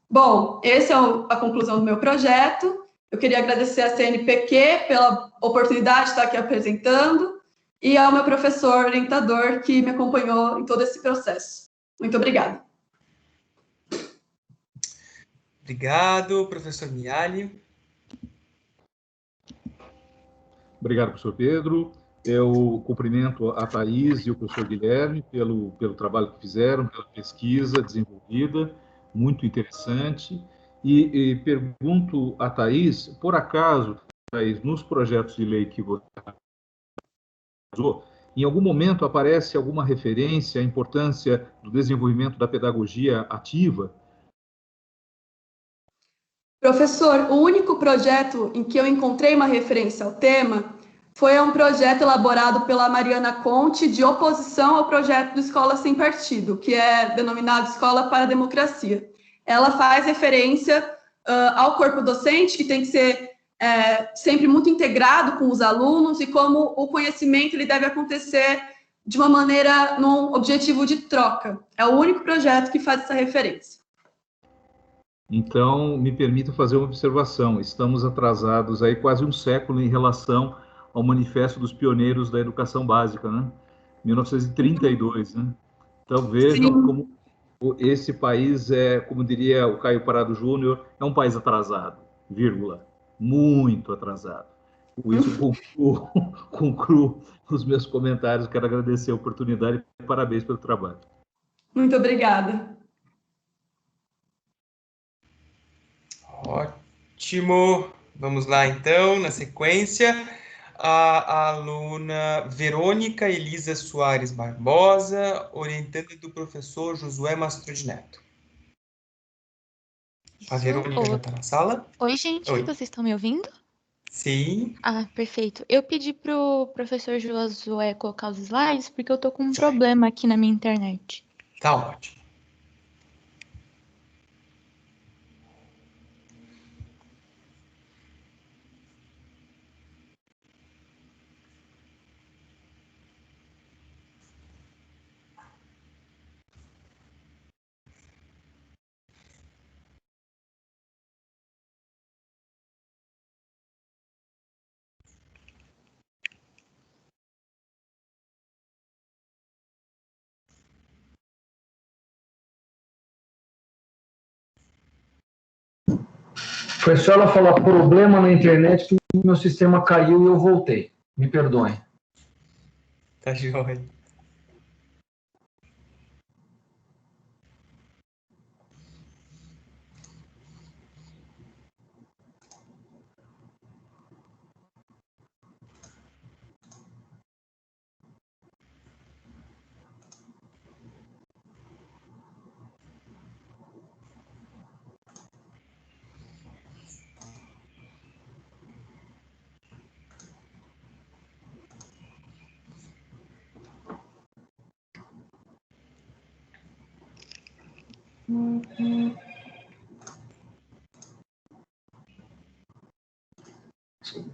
Bom, essa é a conclusão do meu projeto. Eu queria agradecer à CNPq pela oportunidade de estar aqui apresentando e ao meu professor orientador que me acompanhou em todo esse processo. Muito obrigada.
Obrigado, professor Miali.
Obrigado, professor Pedro. Eu cumprimento a Thaís e o professor Guilherme pelo trabalho que fizeram, pela pesquisa desenvolvida, muito interessante. E pergunto a Thaís, por acaso, Thaís, nos projetos de lei que você usou, em algum momento aparece alguma referência à importância do desenvolvimento da pedagogia ativa?
Professor, o único projeto em que eu encontrei uma referência ao tema foi um projeto elaborado pela Mariana Conte de oposição ao projeto do Escola Sem Partido, que é denominado Escola para a Democracia. Ela faz referência ao corpo docente, que tem que ser sempre muito integrado com os alunos, e como o conhecimento ele deve acontecer de uma maneira, num objetivo de troca. É o único projeto que faz essa referência.
Então, me permita fazer uma observação. Estamos atrasados aí quase um século em relação ao Manifesto dos Pioneiros da Educação Básica, né? 1932, né? Então, vejam como esse país é, como diria o Caio Parado Júnior, é um país atrasado, vírgula, muito atrasado. Com isso, concluo os meus comentários. Quero agradecer a oportunidade e parabéns pelo trabalho.
Muito obrigada.
Ótimo. Vamos lá, então, na sequência. A aluna Verônica Elisa Soares Barbosa, orientanda do professor Josué Mastro de Neto. A Verônica já está na sala?
Oi, gente,
Oi.
Vocês estão me ouvindo?
Sim.
Ah, perfeito. Eu pedi pro professor Josué colocar os slides porque eu tô com um problema aqui na minha internet.
Tá ótimo.
Foi só ela falar problema na internet que meu sistema caiu e eu voltei. Me perdoem.
Tá joia.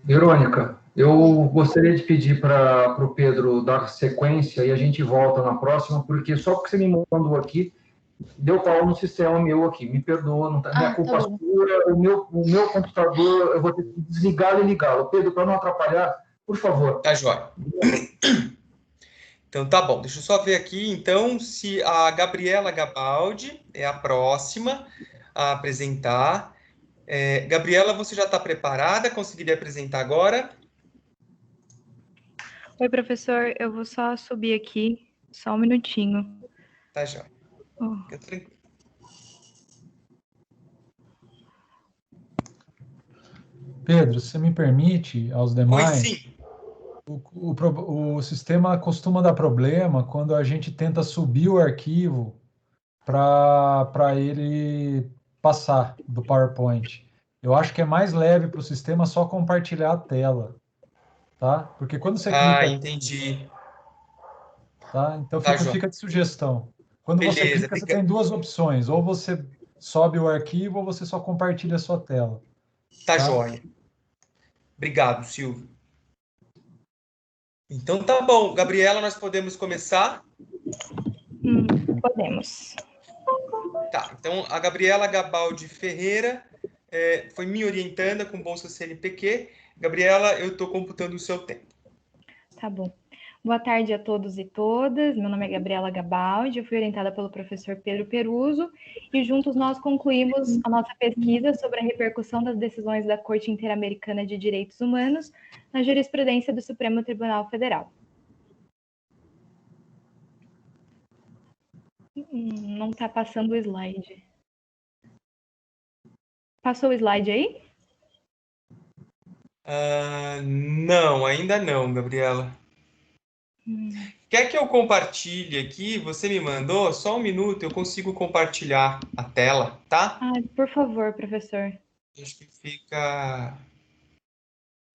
Verônica, eu gostaria de pedir para o Pedro dar sequência e a gente volta na próxima, porque só porque você me mandou aqui, deu pau no sistema meu aqui. Me perdoa, não tá, minha culpa
tá bom.
sua, o meu computador, eu vou ter que desligá-lo e ligá-lo. Pedro, para não atrapalhar, por favor.
Tá joia. Então, tá bom. Deixa eu só ver aqui, então, se a Gabriela Gabaldi é a próxima a apresentar. Gabriela, você já está preparada? Conseguiria apresentar agora?
Oi, professor. Eu vou só subir aqui, só um minutinho.
Tá joia. Fica tranquilo.
Pedro, se me permite, aos demais,
Oi, sim.
o sistema costuma dar problema quando a gente tenta subir o arquivo para ele passar do PowerPoint. Eu acho que é mais leve para o sistema só compartilhar a tela, tá? Porque quando você clica...
entendi.
Tá? Então
Tá
fica de sugestão. Quando você
Beleza,
clica, você tem duas opções. Ou você sobe o arquivo ou você só compartilha a sua tela.
Tá joia. Obrigado, Silvio. Então tá bom. Gabriela, nós podemos começar?
Podemos.
Tá, então a Gabriela Gabaldi Ferreira foi minha orientanda com bolsa CNPq. Gabriela, eu estou computando o seu tempo.
Tá bom. Boa tarde a todos e todas. Meu nome é Gabriela Gabaldi, eu fui orientada pelo professor Pedro Peruso e juntos nós concluímos a nossa pesquisa sobre a repercussão das decisões da Corte Interamericana de Direitos Humanos na jurisprudência do Supremo Tribunal Federal. Não está passando o slide. Passou o slide aí?
Não, ainda não, Gabriela. Quer que eu compartilhe aqui? Você me mandou? Só um minuto, eu consigo compartilhar a tela, tá?
Por favor, professor.
Acho que fica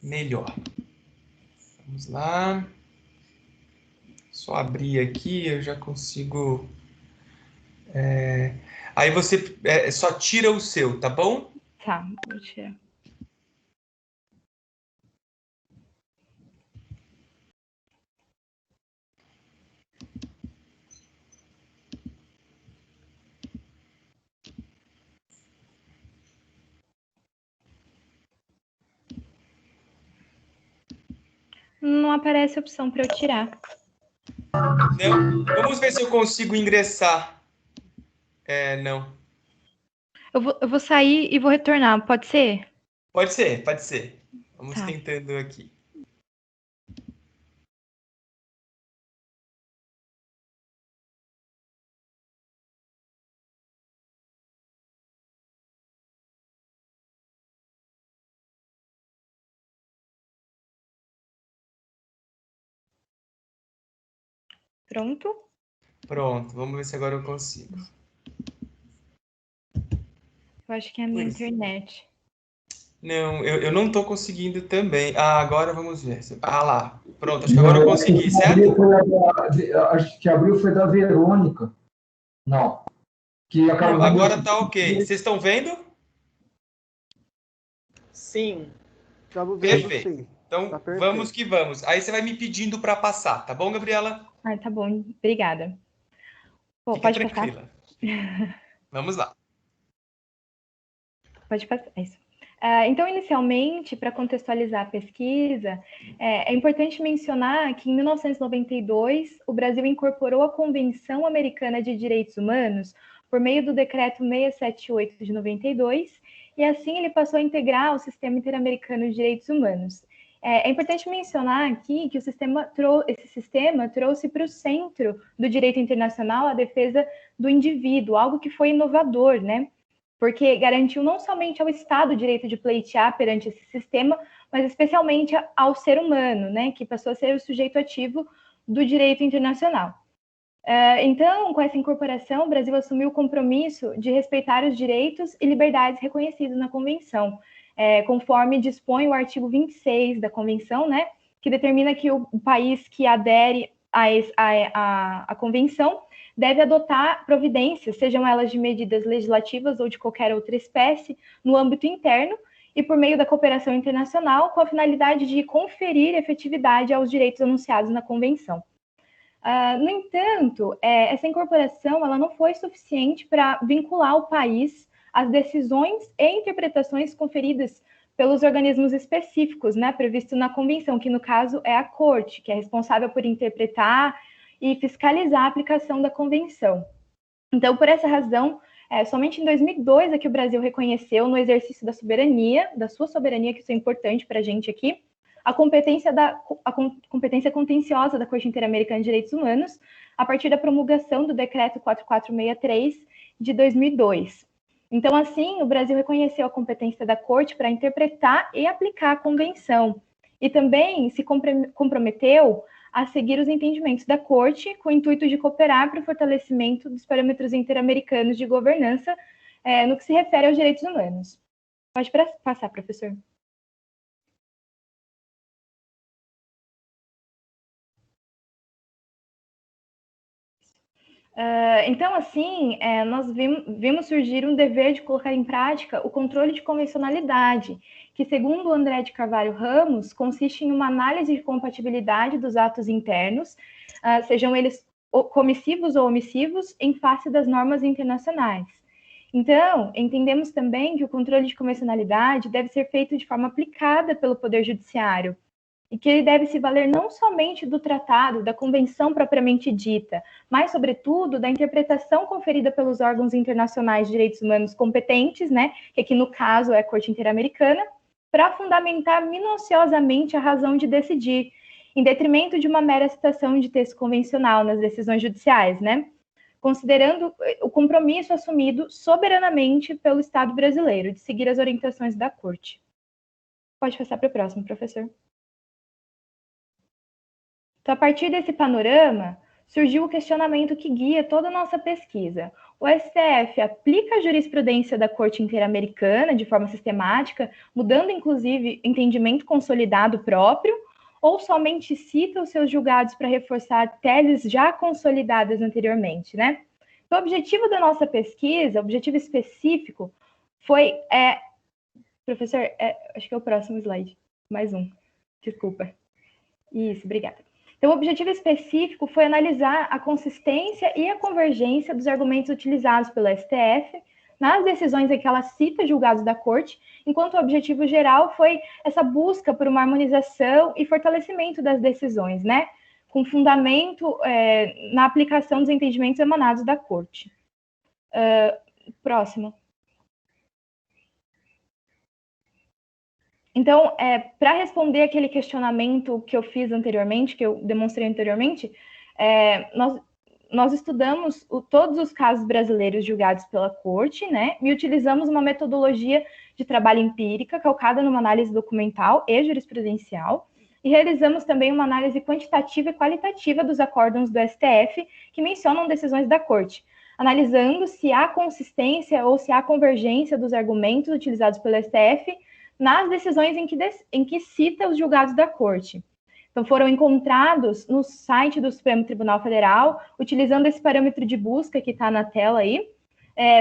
melhor. Vamos lá. Só abrir aqui, eu já consigo. Aí você só tira o seu, tá bom?
Tá, vou tirar. Não aparece a opção para eu tirar.
Não. Vamos ver se eu consigo ingressar. Não.
Eu vou sair e vou retornar, pode ser?
Pode ser, pode ser. Vamos
Tá.
tentando aqui.
Pronto?
Pronto, vamos ver se agora eu consigo.
Eu acho que é a minha internet.
Não, eu não estou conseguindo também. Agora vamos ver. Lá. Pronto, acho que agora eu consegui, certo?
Acho que abriu foi da Verônica. Não. Que acabou
Agora tá ok. Vocês estão vendo?
Sim.
Estamos vendo,
Perfeito.
sim.
Então,
Tá perfeito.
vamos que vamos. Aí você vai me pedindo para passar, tá bom, Gabriela?
Tá bom. Obrigada. Pô,
Fica
pode
tranquila.
passar?
Vamos lá.
Pode passar, é isso. Então, inicialmente, para contextualizar a pesquisa, é importante mencionar que, em 1992, o Brasil incorporou a Convenção Americana de Direitos Humanos por meio do Decreto 678 de 92, e assim ele passou a integrar o Sistema Interamericano de Direitos Humanos. É importante mencionar aqui que esse sistema trouxe para o centro do direito internacional a defesa do indivíduo, algo que foi inovador, né? Porque garantiu não somente ao Estado o direito de pleitear perante esse sistema, mas especialmente ao ser humano, né, que passou a ser o sujeito ativo do direito internacional. Então, com essa incorporação, o Brasil assumiu o compromisso de respeitar os direitos e liberdades reconhecidos na Convenção, conforme dispõe o artigo 26 da Convenção, né, que determina que o país que adere à Convenção deve adotar providências, sejam elas de medidas legislativas ou de qualquer outra espécie, no âmbito interno e por meio da cooperação internacional, com a finalidade de conferir efetividade aos direitos anunciados na Convenção. No entanto, essa incorporação ela não foi suficiente para vincular o país às decisões e interpretações conferidas pelos organismos específicos, né, previsto na Convenção, que no caso é a Corte, que é responsável por interpretar e fiscalizar a aplicação da Convenção. Então, por essa razão, somente em 2002 é que o Brasil reconheceu, no exercício da sua soberania, que isso é importante para a gente aqui, a competência contenciosa da Corte Interamericana de Direitos Humanos, a partir da promulgação do Decreto 4463 de 2002. Então, assim, o Brasil reconheceu a competência da Corte para interpretar e aplicar a Convenção, e também se comprometeu a seguir os entendimentos da Corte, com o intuito de cooperar para o fortalecimento dos parâmetros interamericanos de governança no que se refere aos direitos humanos. Pode passar, professor. Então, assim, nós vimos surgir um dever de colocar em prática o controle de convencionalidade, que, segundo André de Carvalho Ramos, consiste em uma análise de compatibilidade dos atos internos, sejam eles comissivos ou omissivos, em face das normas internacionais. Então, entendemos também que o controle de convencionalidade deve ser feito de forma aplicada pelo Poder Judiciário, e que ele deve se valer não somente do tratado, da convenção propriamente dita, mas, sobretudo, da interpretação conferida pelos órgãos internacionais de direitos humanos competentes, né, que aqui no caso é a Corte Interamericana, para fundamentar minuciosamente a razão de decidir, em detrimento de uma mera citação de texto convencional nas decisões judiciais, né, considerando o compromisso assumido soberanamente pelo Estado brasileiro de seguir as orientações da Corte. Pode passar para o próximo, professor. Então, a partir desse panorama, surgiu o questionamento que guia toda a nossa pesquisa. o STF aplica a jurisprudência da Corte Interamericana de forma sistemática, mudando, inclusive, entendimento consolidado próprio, ou somente cita os seus julgados para reforçar teses já consolidadas anteriormente, né? Então, o objetivo da nossa pesquisa, o objetivo específico, foi... Professor, acho que é o próximo slide. Mais um. Desculpa. Isso, obrigada. Então, o objetivo específico foi analisar a consistência e a convergência dos argumentos utilizados pelo STF nas decisões em que ela cita julgados da Corte, enquanto o objetivo geral foi essa busca por uma harmonização e fortalecimento das decisões, né? Com fundamento na aplicação dos entendimentos emanados da Corte. Próximo. Então, para responder aquele questionamento que eu fiz anteriormente, que eu demonstrei anteriormente, nós estudamos todos os casos brasileiros julgados pela Corte, né, e utilizamos uma metodologia de trabalho empírica calcada numa análise documental e jurisprudencial, e realizamos também uma análise quantitativa e qualitativa dos acórdãos do STF que mencionam decisões da Corte, analisando se há consistência ou se há convergência dos argumentos utilizados pelo STF nas decisões em que cita os julgados da Corte. Então, foram encontrados no site do Supremo Tribunal Federal, utilizando esse parâmetro de busca que está na tela aí,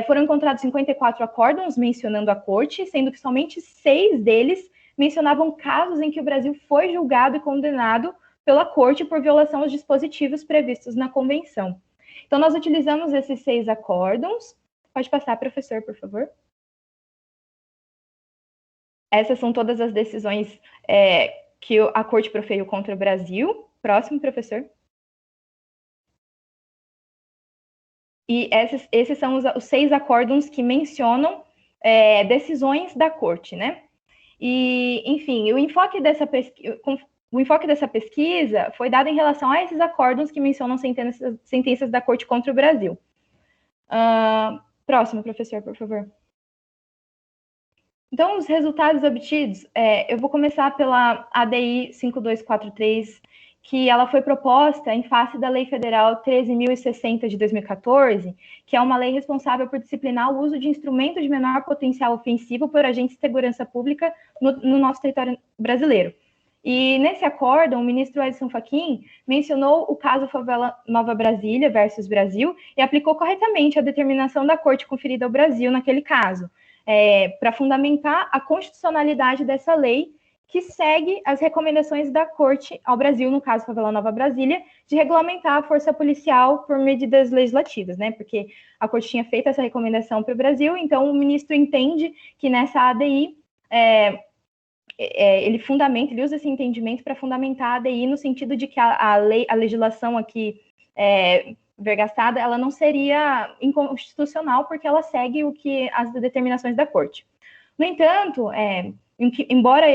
foram encontrados 54 acórdãos mencionando a Corte, sendo que somente 6 deles mencionavam casos em que o Brasil foi julgado e condenado pela Corte por violação aos dispositivos previstos na Convenção. Então, nós utilizamos esses 6 acórdãos. Pode passar, professor, por favor. Essas são todas as decisões que a Corte proferiu contra o Brasil. Próximo, professor. E esses são os 6 acórdãos que mencionam decisões da Corte, né? E, enfim, o enfoque dessa pesquisa foi dado em relação a esses acórdãos que mencionam sentenças da Corte contra o Brasil. Próximo, professor, por favor. Então, os resultados obtidos, eu vou começar pela ADI 5243, que ela foi proposta em face da Lei Federal 13.060 de 2014, que é uma lei responsável por disciplinar o uso de instrumentos de menor potencial ofensivo por agentes de segurança pública no nosso território brasileiro. E nesse acórdão, o ministro Edson Fachin mencionou o caso Favela Nova Brasília versus Brasil e aplicou corretamente a determinação da Corte conferida ao Brasil naquele caso, para fundamentar a constitucionalidade dessa lei, que segue as recomendações da Corte ao Brasil, no caso Favela Nova Brasília, de regulamentar a força policial por medidas legislativas, né? Porque a Corte tinha feito essa recomendação para o Brasil, então o ministro entende que nessa ADI, ele usa esse entendimento para fundamentar a ADI no sentido de que a legislação aqui vergastada, ela não seria inconstitucional porque ela segue as determinações da Corte. No entanto, embora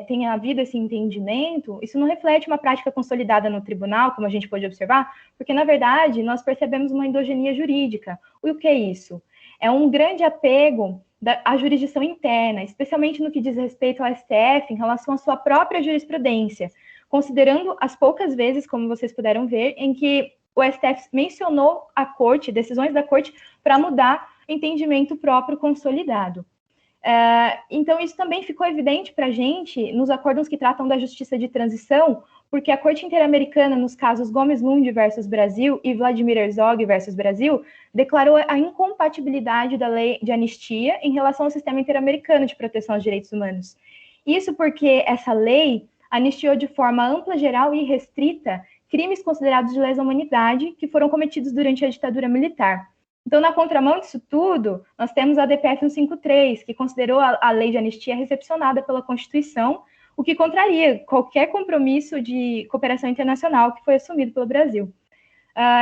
tenha havido esse entendimento, isso não reflete uma prática consolidada no tribunal, como a gente pode observar, porque, na verdade, nós percebemos uma endogenia jurídica. O que é isso? É um grande apego à jurisdição interna, especialmente no que diz respeito ao STF em relação à sua própria jurisprudência, considerando as poucas vezes, como vocês puderam ver, em que o STF mencionou a Corte, decisões da Corte, para mudar entendimento próprio consolidado. Então, isso também ficou evidente para a gente nos acórdãos que tratam da justiça de transição, porque a Corte Interamericana, nos casos Gomes Lund versus Brasil e Vladimir Herzog versus Brasil, declarou a incompatibilidade da lei de anistia em relação ao sistema interamericano de proteção aos direitos humanos. Isso porque essa lei anistiou de forma ampla, geral e restrita crimes considerados de lesa humanidade que foram cometidos durante a ditadura militar. Então, na contramão disso tudo, nós temos a DPF 153, que considerou a lei de anistia recepcionada pela Constituição, o que contraria qualquer compromisso de cooperação internacional que foi assumido pelo Brasil.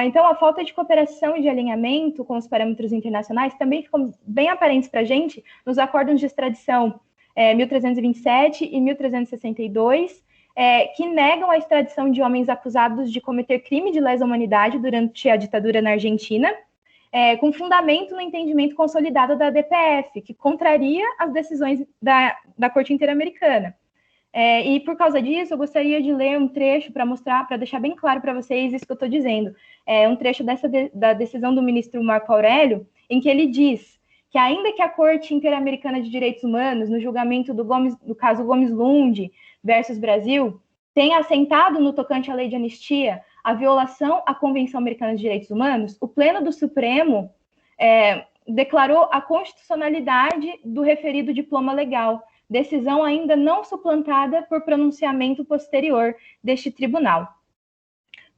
Então, a falta de cooperação e de alinhamento com os parâmetros internacionais também ficou bem aparentes para a gente nos acórdãos de extradição 1327 e 1362, que negam a extradição de homens acusados de cometer crime de lesa humanidade durante a ditadura na Argentina, com fundamento no entendimento consolidado da DPF, que contraria as decisões da Corte Interamericana. E por causa disso, eu gostaria de ler um trecho para mostrar, para deixar bem claro para vocês isso que eu estou dizendo. É um trecho da decisão do ministro Marco Aurélio, em que ele diz que ainda que a Corte Interamericana de Direitos Humanos, no julgamento do caso Gomes Lund versus Brasil, tenha assentado no tocante à lei de anistia a violação à Convenção Americana de Direitos Humanos, o Pleno do Supremo declarou a constitucionalidade do referido diploma legal, decisão ainda não suplantada por pronunciamento posterior deste tribunal.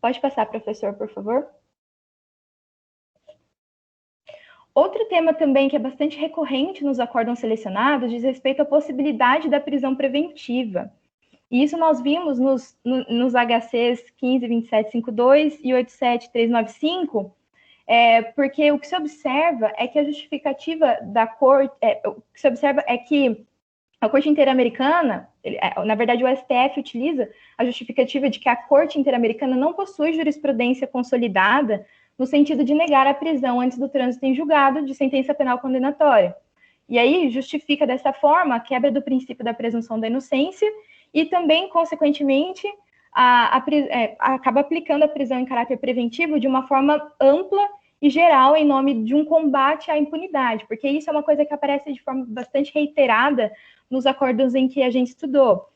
Pode passar, professor, por favor. Outro tema também que é bastante recorrente nos acórdãos selecionados diz respeito à possibilidade da prisão preventiva. E isso nós vimos nos HCs 15.2752 e 87.395, porque o que se observa é que a justificativa da Corte, o que se observa é que a Corte Interamericana, na verdade o STF utiliza a justificativa de que a Corte Interamericana não possui jurisprudência consolidada no sentido de negar a prisão antes do trânsito em julgado de sentença penal condenatória. E aí justifica dessa forma a quebra do princípio da presunção da inocência e também, consequentemente, acaba aplicando a prisão em caráter preventivo de uma forma ampla e geral em nome de um combate à impunidade, porque isso é uma coisa que aparece de forma bastante reiterada nos acordos em que a gente estudou,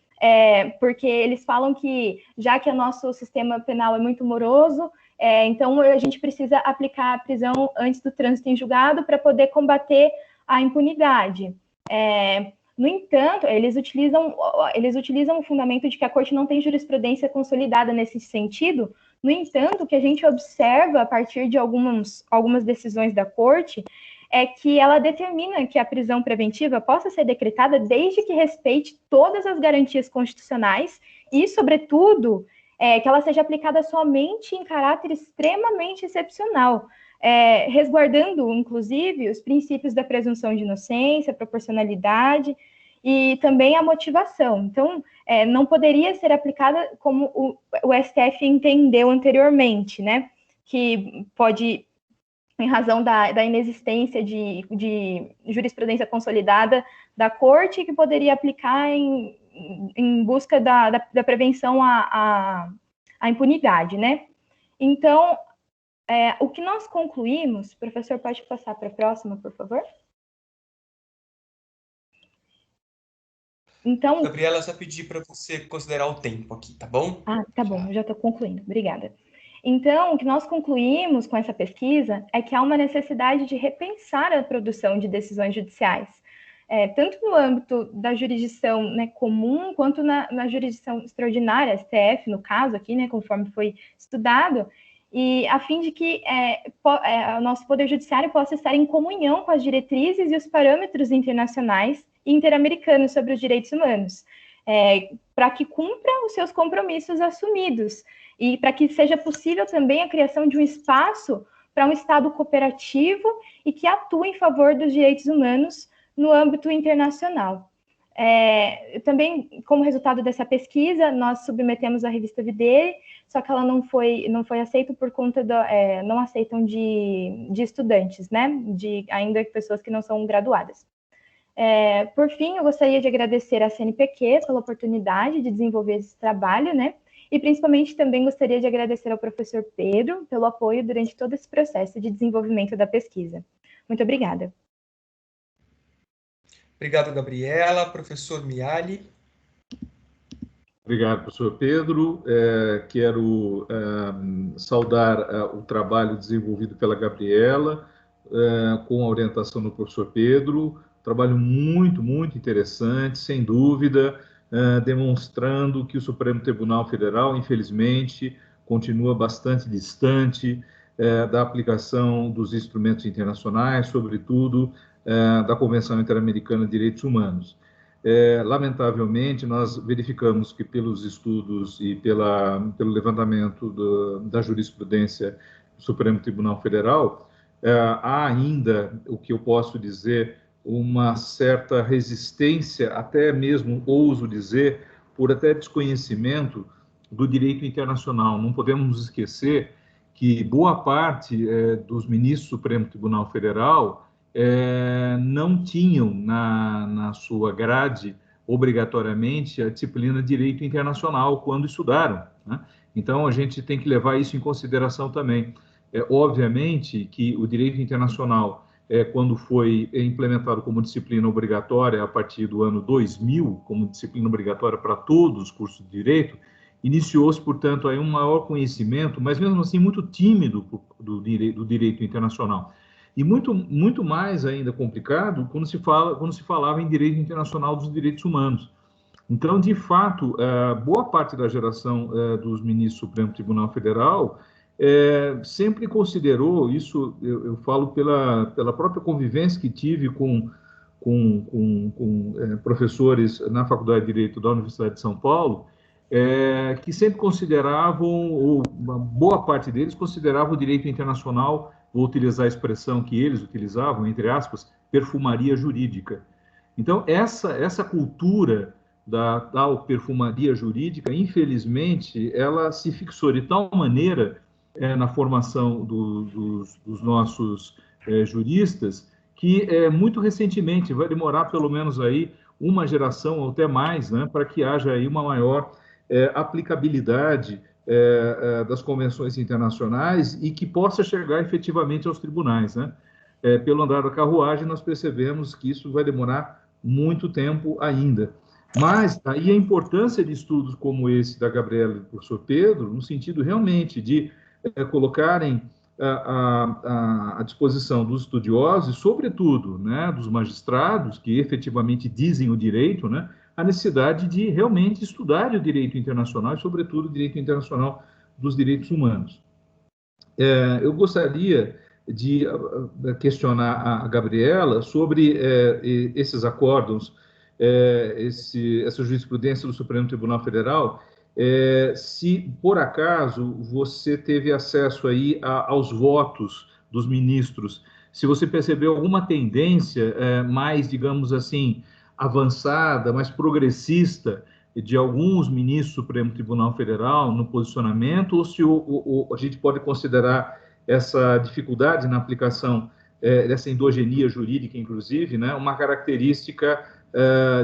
porque eles falam que, já que o nosso sistema penal é muito moroso, então a gente precisa aplicar a prisão antes do trânsito em julgado para poder combater a impunidade. No entanto, eles utilizam o fundamento de que a Corte não tem jurisprudência consolidada nesse sentido. No entanto, o que a gente observa a partir de algumas decisões da Corte é que ela determina que a prisão preventiva possa ser decretada desde que respeite todas as garantias constitucionais e, sobretudo, que ela seja aplicada somente em caráter extremamente excepcional, resguardando, inclusive, os princípios da presunção de inocência, proporcionalidade e também a motivação. Então, não poderia ser aplicada como o STF entendeu anteriormente, né? Que pode, em razão da inexistência de jurisprudência consolidada da Corte, que poderia aplicar em busca da prevenção à impunidade, né? Então, o que nós concluímos, professor, pode passar para a próxima, por favor? Então,
Gabriela, eu só pedi para você considerar o tempo aqui, tá bom?
Ah, tá bom, eu já estou concluindo, obrigada. Então, o que nós concluímos com essa pesquisa é que há uma necessidade de repensar a produção de decisões judiciais, tanto no âmbito da jurisdição, né, comum, quanto na jurisdição extraordinária, STF, no caso aqui, né, conforme foi estudado, e a fim de que o nosso Poder Judiciário possa estar em comunhão com as diretrizes e os parâmetros internacionais e interamericanos sobre os direitos humanos, para que cumpra os seus compromissos assumidos e para que seja possível também a criação de um espaço para um Estado cooperativo e que atue em favor dos direitos humanos no âmbito internacional. Também, como resultado dessa pesquisa, nós submetemos a revista Videire, só que ela não foi aceita por conta não aceitam de estudantes, né? Ainda pessoas que não são graduadas. Por fim, eu gostaria de agradecer à CNPq pela oportunidade de desenvolver esse trabalho, né? E principalmente também gostaria de agradecer ao professor Pedro pelo apoio durante todo esse processo de desenvolvimento da pesquisa. Muito obrigada.
Obrigado, Gabriela. Professor Miali.
Obrigado, professor Pedro. Quero saudar o trabalho desenvolvido pela Gabriela, com a orientação do professor Pedro. Trabalho muito, muito interessante, sem dúvida, demonstrando que o Supremo Tribunal Federal, infelizmente, continua bastante distante da aplicação dos instrumentos internacionais, sobretudo da Convenção Interamericana de Direitos Humanos. Lamentavelmente, nós verificamos que pelos estudos e pelo levantamento da jurisprudência do Supremo Tribunal Federal, há ainda, o que eu posso dizer, uma certa resistência, até mesmo, ouso dizer, por até desconhecimento do direito internacional. Não podemos nos esquecer que boa parte dos ministros do Supremo Tribunal Federal não tinham na sua grade obrigatoriamente a disciplina de Direito Internacional quando estudaram, né? Então, a gente tem que levar isso em consideração também. Obviamente que o Direito Internacional, quando foi implementado como disciplina obrigatória a partir do ano 2000, como disciplina obrigatória para todos os cursos de Direito, iniciou-se, portanto, aí um maior conhecimento, mas mesmo assim muito tímido do direito internacional. E muito mais ainda complicado quando se falava em direito internacional dos direitos humanos. Então, de fato, boa parte da geração dos ministros do Supremo Tribunal Federal sempre considerou isso, eu falo pela própria convivência que tive com professores na Faculdade de Direito da Universidade de São Paulo, que sempre consideravam, ou uma boa parte deles considerava o direito internacional, vou utilizar a expressão que eles utilizavam, entre aspas, perfumaria jurídica. Então, essa cultura da tal perfumaria jurídica, infelizmente, ela se fixou de tal maneira na formação dos nossos juristas, que muito recentemente, vai demorar pelo menos aí uma geração ou até mais, né, para que haja aí uma maior aplicabilidade das convenções internacionais e que possa chegar efetivamente aos tribunais, né? Pelo andar da carruagem, nós percebemos que isso vai demorar muito tempo ainda. Mas aí a importância de estudos como esse da Gabriela e do professor Pedro, no sentido realmente de colocarem à disposição dos estudiosos, sobretudo, né, dos magistrados que efetivamente dizem o direito, né, a necessidade de realmente estudar o direito internacional e, sobretudo, o direito internacional dos direitos humanos. Eu gostaria de questionar a Gabriela sobre esses acórdãos, essa jurisprudência do Supremo Tribunal Federal, se, por acaso, você teve acesso aí aos votos dos ministros, se você percebeu alguma tendência mais, digamos assim, avançada, mais progressista de alguns ministros do Supremo Tribunal Federal no posicionamento, ou se a gente pode considerar essa dificuldade na aplicação dessa endogenia jurídica, inclusive, né, uma característica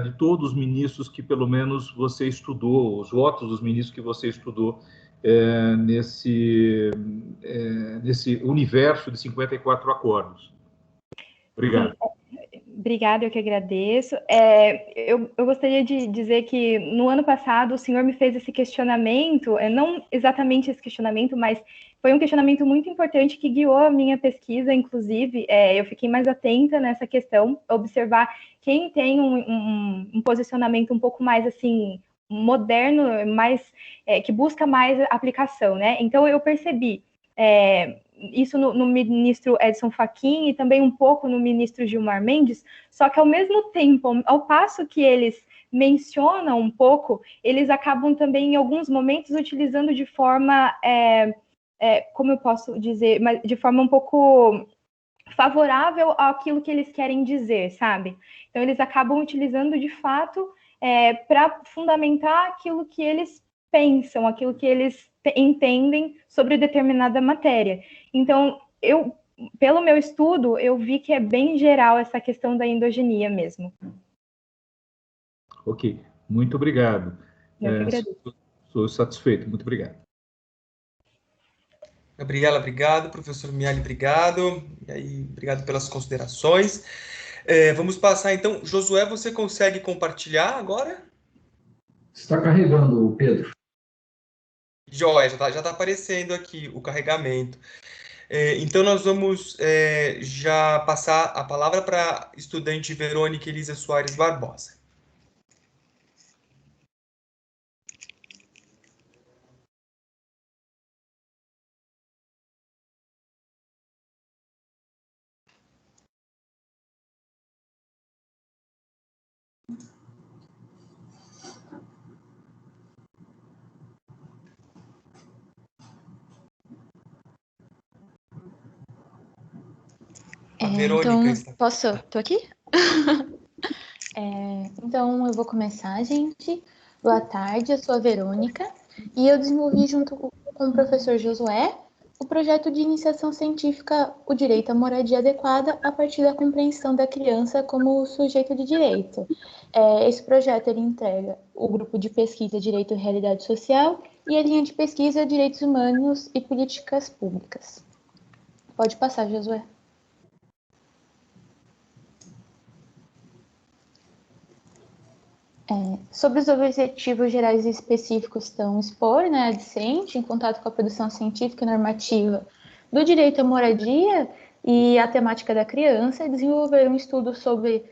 de todos os ministros que, pelo menos, você estudou, os votos dos ministros que você estudou nesse universo de 54 acordos. Obrigado.
Obrigada, eu que agradeço. Eu gostaria de dizer que no ano passado o senhor me fez esse questionamento, não exatamente esse questionamento, mas foi um questionamento muito importante que guiou a minha pesquisa, inclusive. Eu fiquei mais atenta nessa questão, observar quem tem um posicionamento um pouco mais assim moderno, mais que busca mais aplicação, né? Então eu percebi isso no ministro Edson Fachin e também um pouco no ministro Gilmar Mendes, só que ao mesmo tempo, ao passo que eles mencionam um pouco, eles acabam também em alguns momentos utilizando de forma, como eu posso dizer, mas de forma um pouco favorável àquilo que eles querem dizer, sabe? Então eles acabam utilizando de fato para fundamentar aquilo que eles pensam, aquilo que eles entendem sobre determinada matéria. Então, pelo meu estudo, eu vi que é bem geral essa questão da endogenia mesmo.
Ok, muito obrigado.
Eu que agradeço.
Sou satisfeito, muito obrigado.
Gabriela, obrigado. Professor Miali, obrigado. E aí, obrigado pelas considerações. Vamos passar, então. Josué, você consegue compartilhar agora?
Está carregando, Pedro.
Joia, já está aparecendo aqui o carregamento. Então, nós vamos já passar a palavra para a estudante Verônica Elisa Soares Barbosa.
Então, Tô aqui? Então, eu vou começar, gente. Boa tarde, eu sou a Verônica e eu desenvolvi junto com o professor Josué o projeto de iniciação científica O Direito à Moradia Adequada a partir da compreensão da criança como sujeito de direito. Esse projeto ele entrega o grupo de pesquisa Direito e Realidade Social e a linha de pesquisa Direitos Humanos e Políticas Públicas. Pode passar, Josué. Sobre os objetivos gerais e específicos estão expor, né, a discente, em contato com a produção científica e normativa do direito à moradia e a temática da criança, desenvolver um estudo sobre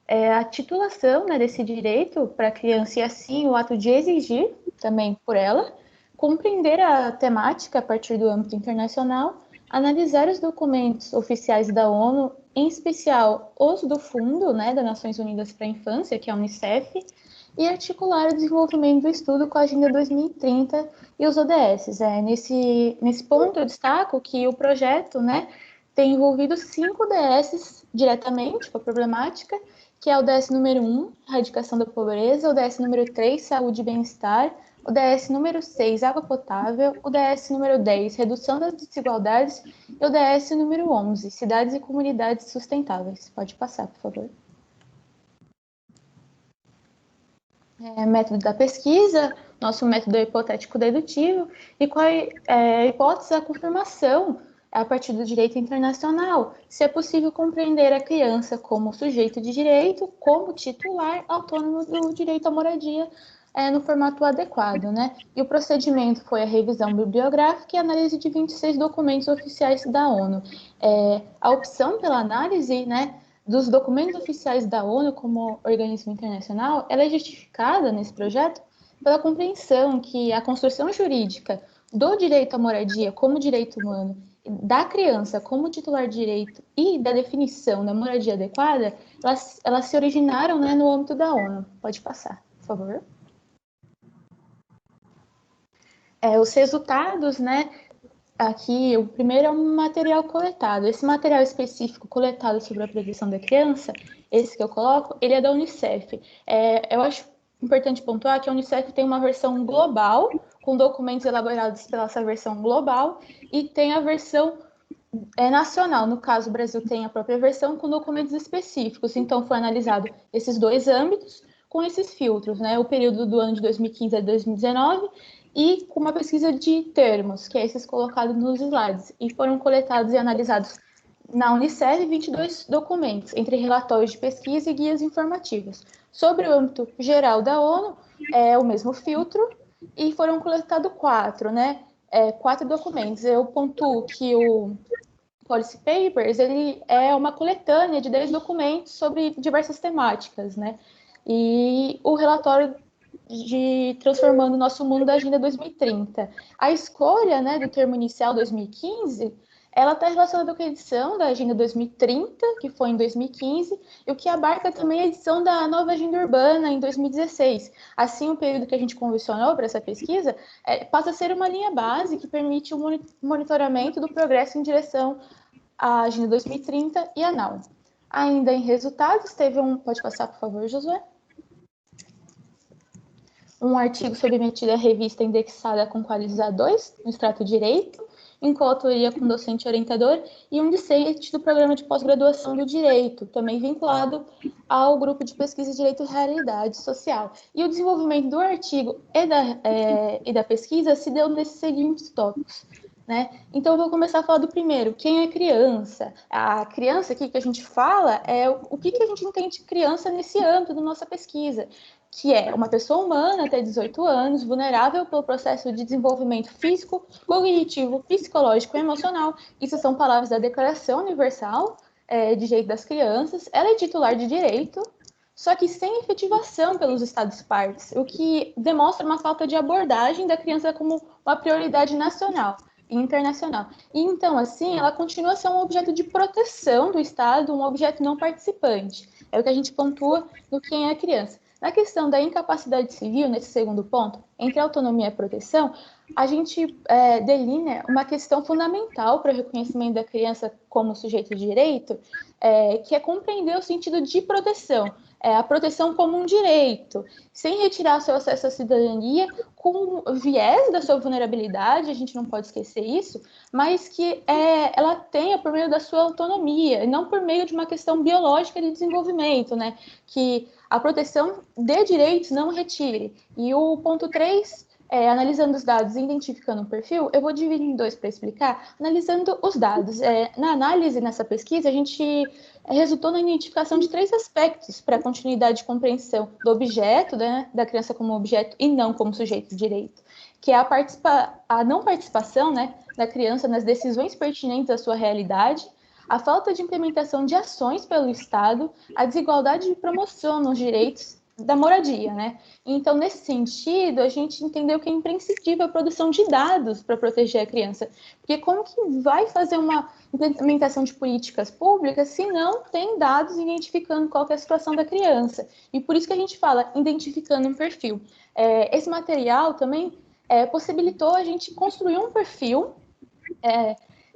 a titulação, né, desse direito para a criança e assim o ato de exigir também por ela, compreender a temática a partir do âmbito internacional, analisar os documentos oficiais da ONU, em especial os do Fundo, né, das Nações Unidas para a Infância, que é a Unicef, e articular o desenvolvimento do estudo com a Agenda 2030 e os ODS. Nesse ponto, eu destaco que o projeto, né, tem envolvido 5 ODS diretamente com a problemática, que é o ODS número 1, Erradicação da Pobreza, o ODS número 3, Saúde e Bem-Estar, o ODS número 6, Água Potável, o ODS número 10, Redução das Desigualdades, e o ODS número 11, Cidades e Comunidades Sustentáveis. Pode passar, por favor. Método da pesquisa, nosso método é hipotético-dedutivo, e com a hipótese da confirmação a partir do direito internacional, se é possível compreender a criança como sujeito de direito, como titular autônomo do direito à moradia no formato adequado, né? E o procedimento foi a revisão bibliográfica e análise de 26 documentos oficiais da ONU. A opção pela análise, né, dos documentos oficiais da ONU como organismo internacional, ela é justificada nesse projeto pela compreensão que a construção jurídica do direito à moradia como direito humano, da criança como titular de direito e da definição da moradia adequada, elas se originaram, né, no âmbito da ONU. Pode passar, por favor. Os resultados, né, aqui, o primeiro é um material coletado. Esse material específico coletado sobre a proteção da criança, esse que eu coloco, ele é da Unicef. Eu acho importante pontuar que a Unicef tem uma versão global, com documentos elaborados pela essa versão global, e tem a versão nacional. No caso, o Brasil tem a própria versão com documentos específicos. Então, foi analisado esses 2 âmbitos com esses filtros, né? O período do ano de 2015 a 2019, e com uma pesquisa de termos, que é esses colocados nos slides, e foram coletados e analisados na Unicef 22 documentos, entre relatórios de pesquisa e guias informativos. Sobre o âmbito geral da ONU, é o mesmo filtro, e foram coletados 4, né? 4 documentos. Eu pontuo que o Policy Papers, ele é uma coletânea de 10 documentos sobre diversas temáticas, né? E o relatório de Transformando o Nosso Mundo da Agenda 2030. A escolha, né, do termo inicial 2015, ela está relacionada com a edição da Agenda 2030, que foi em 2015, e o que abarca também a edição da nova Agenda Urbana em 2016. Assim, o período que a gente convencionou para essa pesquisa passa a ser uma linha base que permite o monitoramento do progresso em direção à Agenda 2030 e a NAU. Ainda em resultados, teve Pode passar, por favor, Josué? Um artigo submetido à revista indexada com Qualizar 2, no extrato Direito, em coautoria com docente orientador, e um discente do programa de pós-graduação do Direito, também vinculado ao grupo de pesquisa Direito e Realidade Social. E o desenvolvimento do artigo e da pesquisa se deu nesses seguintes tópicos, né? Então, eu vou começar a falar do primeiro, quem é criança? A criança aqui que a gente fala é o que a gente entende de criança nesse âmbito da nossa pesquisa, que é uma pessoa humana até 18 anos, vulnerável pelo processo de desenvolvimento físico, cognitivo, psicológico e emocional. Isso são palavras da Declaração Universal de Direitos das Crianças. Ela é titular de direito, só que sem efetivação pelos Estados-partes, o que demonstra uma falta de abordagem da criança como uma prioridade nacional e internacional. E então, assim, ela continua a ser um objeto de proteção do Estado, um objeto não participante. É o que a gente pontua no quem é a criança. Na questão da incapacidade civil, nesse segundo ponto, entre autonomia e proteção, a gente delinea uma questão fundamental para o reconhecimento da criança como sujeito de direito, que é compreender o sentido de proteção. a proteção como um direito, sem retirar seu acesso à cidadania, com o viés da sua vulnerabilidade, a gente não pode esquecer isso, mas que ela tenha por meio da sua autonomia, e não por meio de uma questão biológica de desenvolvimento, né? Que a proteção de direitos não retire. E o ponto 3, analisando os dados e identificando um perfil, eu vou dividir em 2 para explicar, analisando os dados. Na análise, nessa pesquisa, a gente resultou na identificação de 3 aspectos para a continuidade de compreensão do objeto, né, da criança como objeto e não como sujeito de direito, que é a não participação, né, da criança nas decisões pertinentes à sua realidade, a falta de implementação de ações pelo Estado, a desigualdade de promoção nos direitos da moradia, né? Então, nesse sentido, a gente entendeu que é imprescindível a produção de dados para proteger a criança, porque como que vai fazer uma implementação de políticas públicas se não tem dados identificando qual que é a situação da criança? E por isso que a gente fala identificando um perfil. Esse material também possibilitou a gente construir um perfil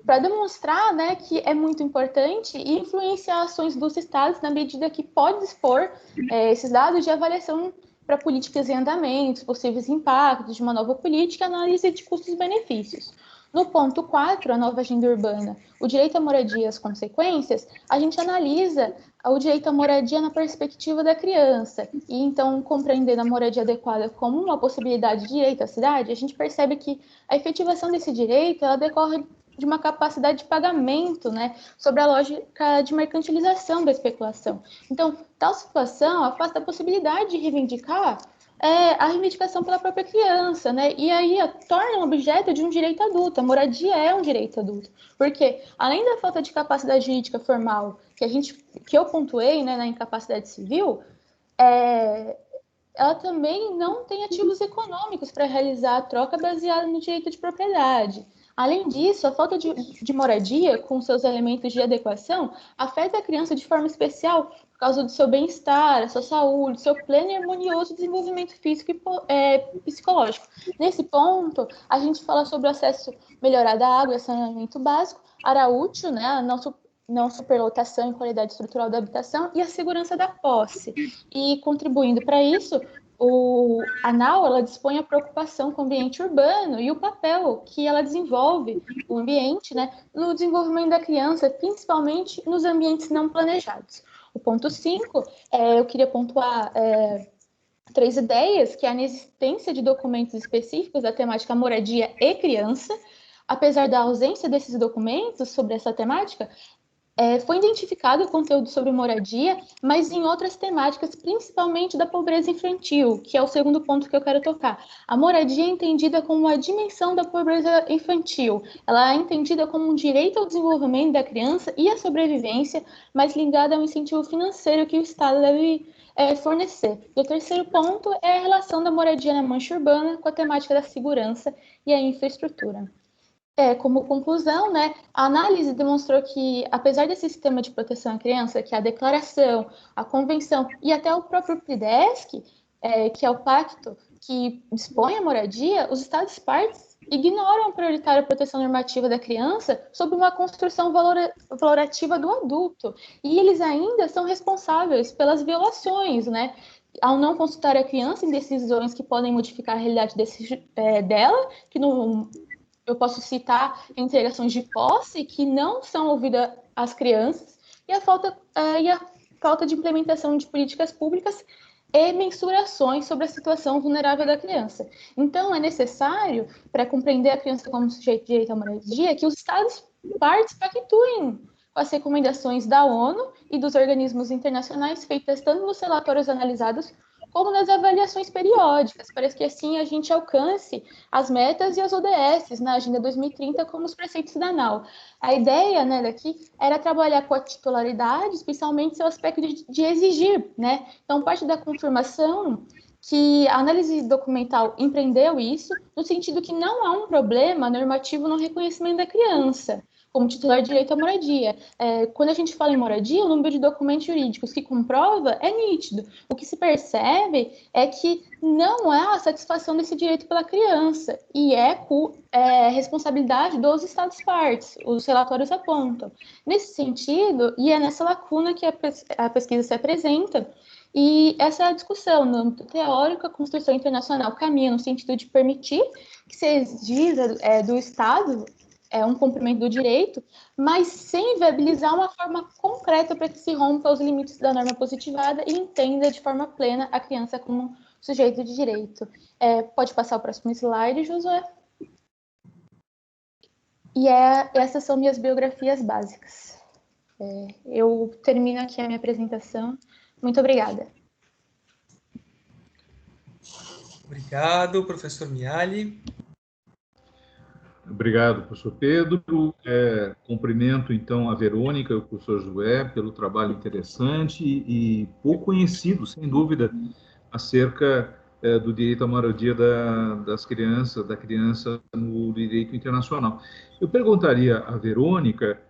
para demonstrar, né, que é muito importante e influenciar ações dos estados na medida que pode dispor esses dados de avaliação para políticas em andamentos, possíveis impactos de uma nova política, análise de custos e benefícios. No ponto 4, a nova agenda urbana, o direito à moradia e as consequências, a gente analisa o direito à moradia na perspectiva da criança. E então, compreendendo a moradia adequada como uma possibilidade de direito à cidade, a gente percebe que a efetivação desse direito, ela decorre de uma capacidade de pagamento, né, sobre a lógica de mercantilização da especulação. Então, tal situação afasta a possibilidade de reivindicar a reivindicação pela própria criança, né, e aí torna um objeto de um direito adulto. A moradia é um direito adulto, porque além da falta de capacidade jurídica formal que eu pontuei, né, na incapacidade civil, ela também não tem ativos econômicos para realizar a troca baseada no direito de propriedade. Além disso, a falta de moradia, com seus elementos de adequação, afeta a criança de forma especial por causa do seu bem-estar, a sua saúde, seu pleno e harmonioso desenvolvimento físico e psicológico. Nesse ponto, a gente fala sobre o acesso melhorado à água e saneamento básico, área útil, né, a não superlotação e qualidade estrutural da habitação e a segurança da posse. E contribuindo para isso, a NAU, ela dispõe a preocupação com o ambiente urbano e o papel que ela desenvolve, o ambiente, né, no desenvolvimento da criança, principalmente nos ambientes não planejados. O ponto 5, eu queria pontuar 3 ideias, que é a inexistência de documentos específicos da temática moradia e criança. Apesar da ausência desses documentos sobre essa temática, foi identificado o conteúdo sobre moradia, mas em outras temáticas, principalmente da pobreza infantil, que é o segundo ponto que eu quero tocar. A moradia é entendida como a dimensão da pobreza infantil. Ela é entendida como um direito ao desenvolvimento da criança e à sobrevivência, mas ligada ao incentivo financeiro que o Estado deve fornecer. E o terceiro ponto é a relação da moradia na mancha urbana com a temática da segurança e a infraestrutura. Como conclusão, né, a análise demonstrou que, apesar desse sistema de proteção à criança, que é a declaração, a convenção e até o próprio PIDESC, que é o pacto que dispõe a moradia, os Estados partes ignoram a prioritária proteção normativa da criança sob uma construção valorativa do adulto. E eles ainda são responsáveis pelas violações, né, ao não consultar a criança em decisões que podem modificar a realidade dela, que eu posso citar entregações de posse que não são ouvidas às crianças e a falta de implementação de políticas públicas e mensurações sobre a situação vulnerável da criança. Então, é necessário, para compreender a criança como sujeito de direito à moradia, que os Estados partes pactuem com as recomendações da ONU e dos organismos internacionais feitas tanto nos relatórios analisados como nas avaliações periódicas, para que assim a gente alcance as metas e as ODS na Agenda 2030 como os preceitos da ANAU. A ideia, né, daqui era trabalhar com a titularidade, especialmente seu aspecto de exigir, né? Então, parte da confirmação que a análise documental empreendeu isso, no sentido que não há um problema normativo no reconhecimento da criança como titular de direito à moradia. Quando a gente fala em moradia, o número de documentos jurídicos que comprova é nítido. O que se percebe é que não há a satisfação desse direito pela criança, e responsabilidade dos Estados partes, os relatórios apontam. Nesse sentido, e é nessa lacuna que a pesquisa se apresenta, E essa é a discussão. No âmbito teórico, a construção internacional caminha no sentido de permitir que se exija do Estado um cumprimento do direito, mas sem viabilizar uma forma concreta para que se rompa os limites da norma positivada e entenda de forma plena a criança como sujeito de direito. Pode passar o próximo slide, Josué. E essas são minhas biografias básicas. Eu termino aqui a minha apresentação. Muito obrigada.
Obrigado, professor Miali.
Obrigado, professor Pedro. Cumprimento, então, a Verônica e o professor Josué pelo trabalho interessante e pouco conhecido, sem dúvida, acerca do direito à moradia da criança no direito internacional. Eu perguntaria à Verônica,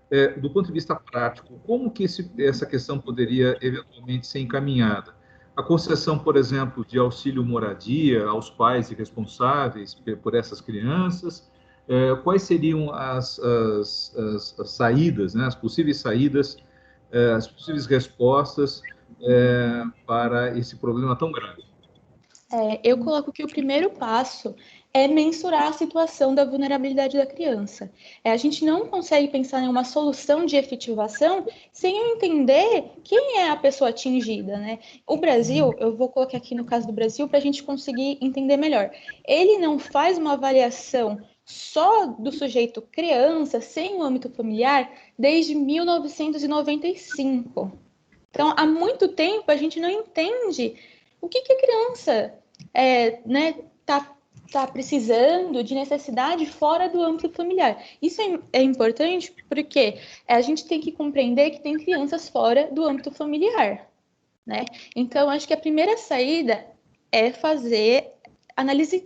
do ponto de vista prático, como que essa questão poderia eventualmente ser encaminhada? A concessão, por exemplo, de auxílio moradia aos pais e responsáveis por essas crianças, quais seriam as saídas, né, as possíveis saídas, as possíveis respostas para esse problema tão grave?
Eu coloco que o primeiro passo é mensurar a situação da vulnerabilidade da criança. A gente não consegue pensar em uma solução de efetivação sem entender quem é a pessoa atingida, né? O Brasil, eu vou colocar aqui no caso do Brasil para a gente conseguir entender melhor. Ele não faz uma avaliação só do sujeito criança, sem o âmbito familiar, desde 1995. Então, há muito tempo a gente não entende o que a criança tá precisando de necessidade fora do âmbito familiar. Isso é importante porque a gente tem que compreender que tem crianças fora do âmbito familiar, né? Então, acho que a primeira saída é fazer análise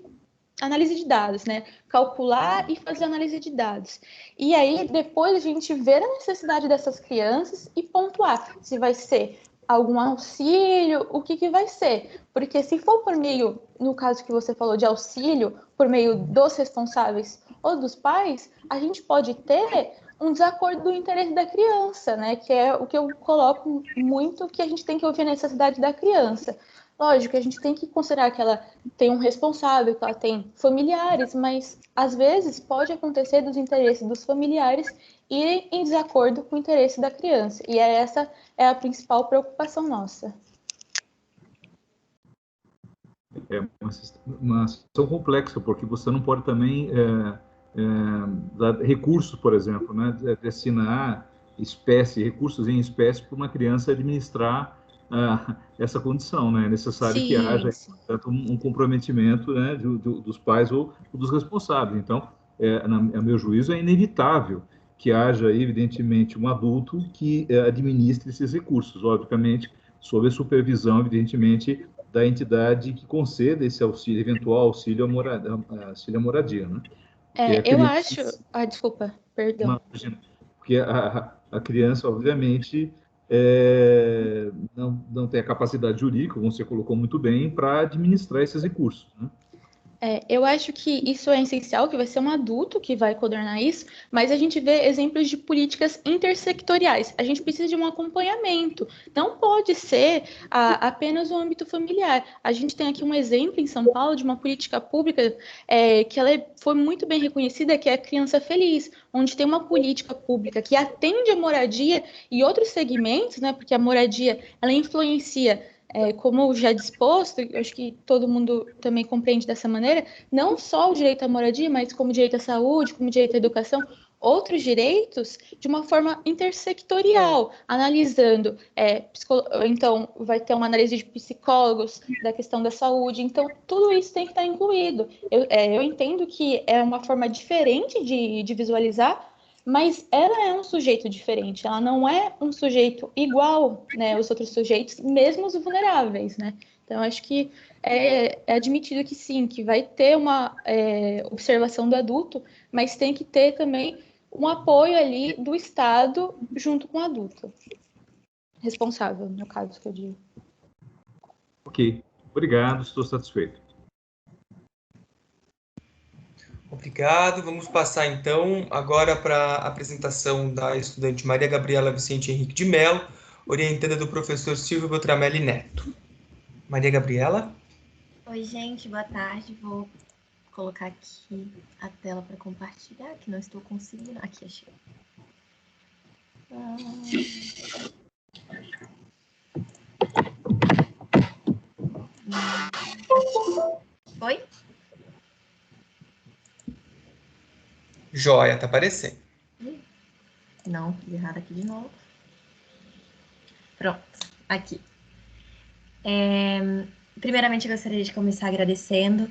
de dados, né? Calcular e fazer análise de dados. E aí, depois a gente ver a necessidade dessas crianças e pontuar se vai ser algum auxílio, o que vai ser. Porque se for por meio, no caso que você falou de auxílio, por meio dos responsáveis ou dos pais, a gente pode ter um desacordo do interesse da criança, né? Que é o que eu coloco muito, que a gente tem que ouvir a necessidade da criança. Lógico, a gente tem que considerar que ela tem um responsável, que ela tem familiares, mas às vezes pode acontecer dos interesses dos familiares irem em desacordo com o interesse da criança. E essa é a principal preocupação nossa.
É uma situação complexa, porque você não pode também dar recursos, por exemplo, né, destinar recursos em espécie para uma criança administrar essa condição, né? É necessário que haja portanto, um comprometimento, né, dos pais ou dos responsáveis. Então, a meu juízo, é inevitável que haja, evidentemente, um adulto que administre esses recursos, obviamente, sob a supervisão, evidentemente, da entidade que conceda esse auxílio, eventual auxílio à moradia, né?
Eu acho... desculpa, perdão.
Imagina, porque a criança, obviamente, não tem a capacidade jurídica, como você colocou muito bem, para administrar esses recursos, né?
Eu acho que isso é essencial, que vai ser um adulto que vai coordenar isso, mas a gente vê exemplos de políticas intersectoriais. A gente precisa de um acompanhamento. Não pode ser apenas o âmbito familiar. A gente tem aqui um exemplo em São Paulo de uma política pública que ela foi muito bem reconhecida, que é a Criança Feliz, onde tem uma política pública que atende a moradia e outros segmentos, né? Porque a moradia ela influencia. Como já disposto, acho que todo mundo também compreende dessa maneira, não só o direito à moradia, mas como direito à saúde, como direito à educação, outros direitos de uma forma intersectorial, analisando, então vai ter uma análise de psicólogos da questão da saúde, então tudo isso tem que estar incluído. Eu entendo que é uma forma diferente de visualizar, mas ela é um sujeito diferente, ela não é um sujeito igual, né, aos outros sujeitos, mesmo os vulneráveis, né? Então, acho que é admitido que sim, que vai ter uma observação do adulto, mas tem que ter também um apoio ali do Estado junto com o adulto. Responsável, no caso que eu digo.
Ok, obrigado, estou satisfeito.
Obrigado. Vamos passar, então, agora para a apresentação da estudante Maria Gabriela Vicente Henrique de Mello, orientada do professor Silvio Beltramelli Neto. Maria Gabriela?
Oi, gente, boa tarde. Vou colocar aqui a tela para compartilhar, que não estou conseguindo. Aqui, achei. Oi?
Joia, tá aparecendo.
Não, fiz errado aqui de novo. Pronto, aqui. Primeiramente, eu gostaria de começar agradecendo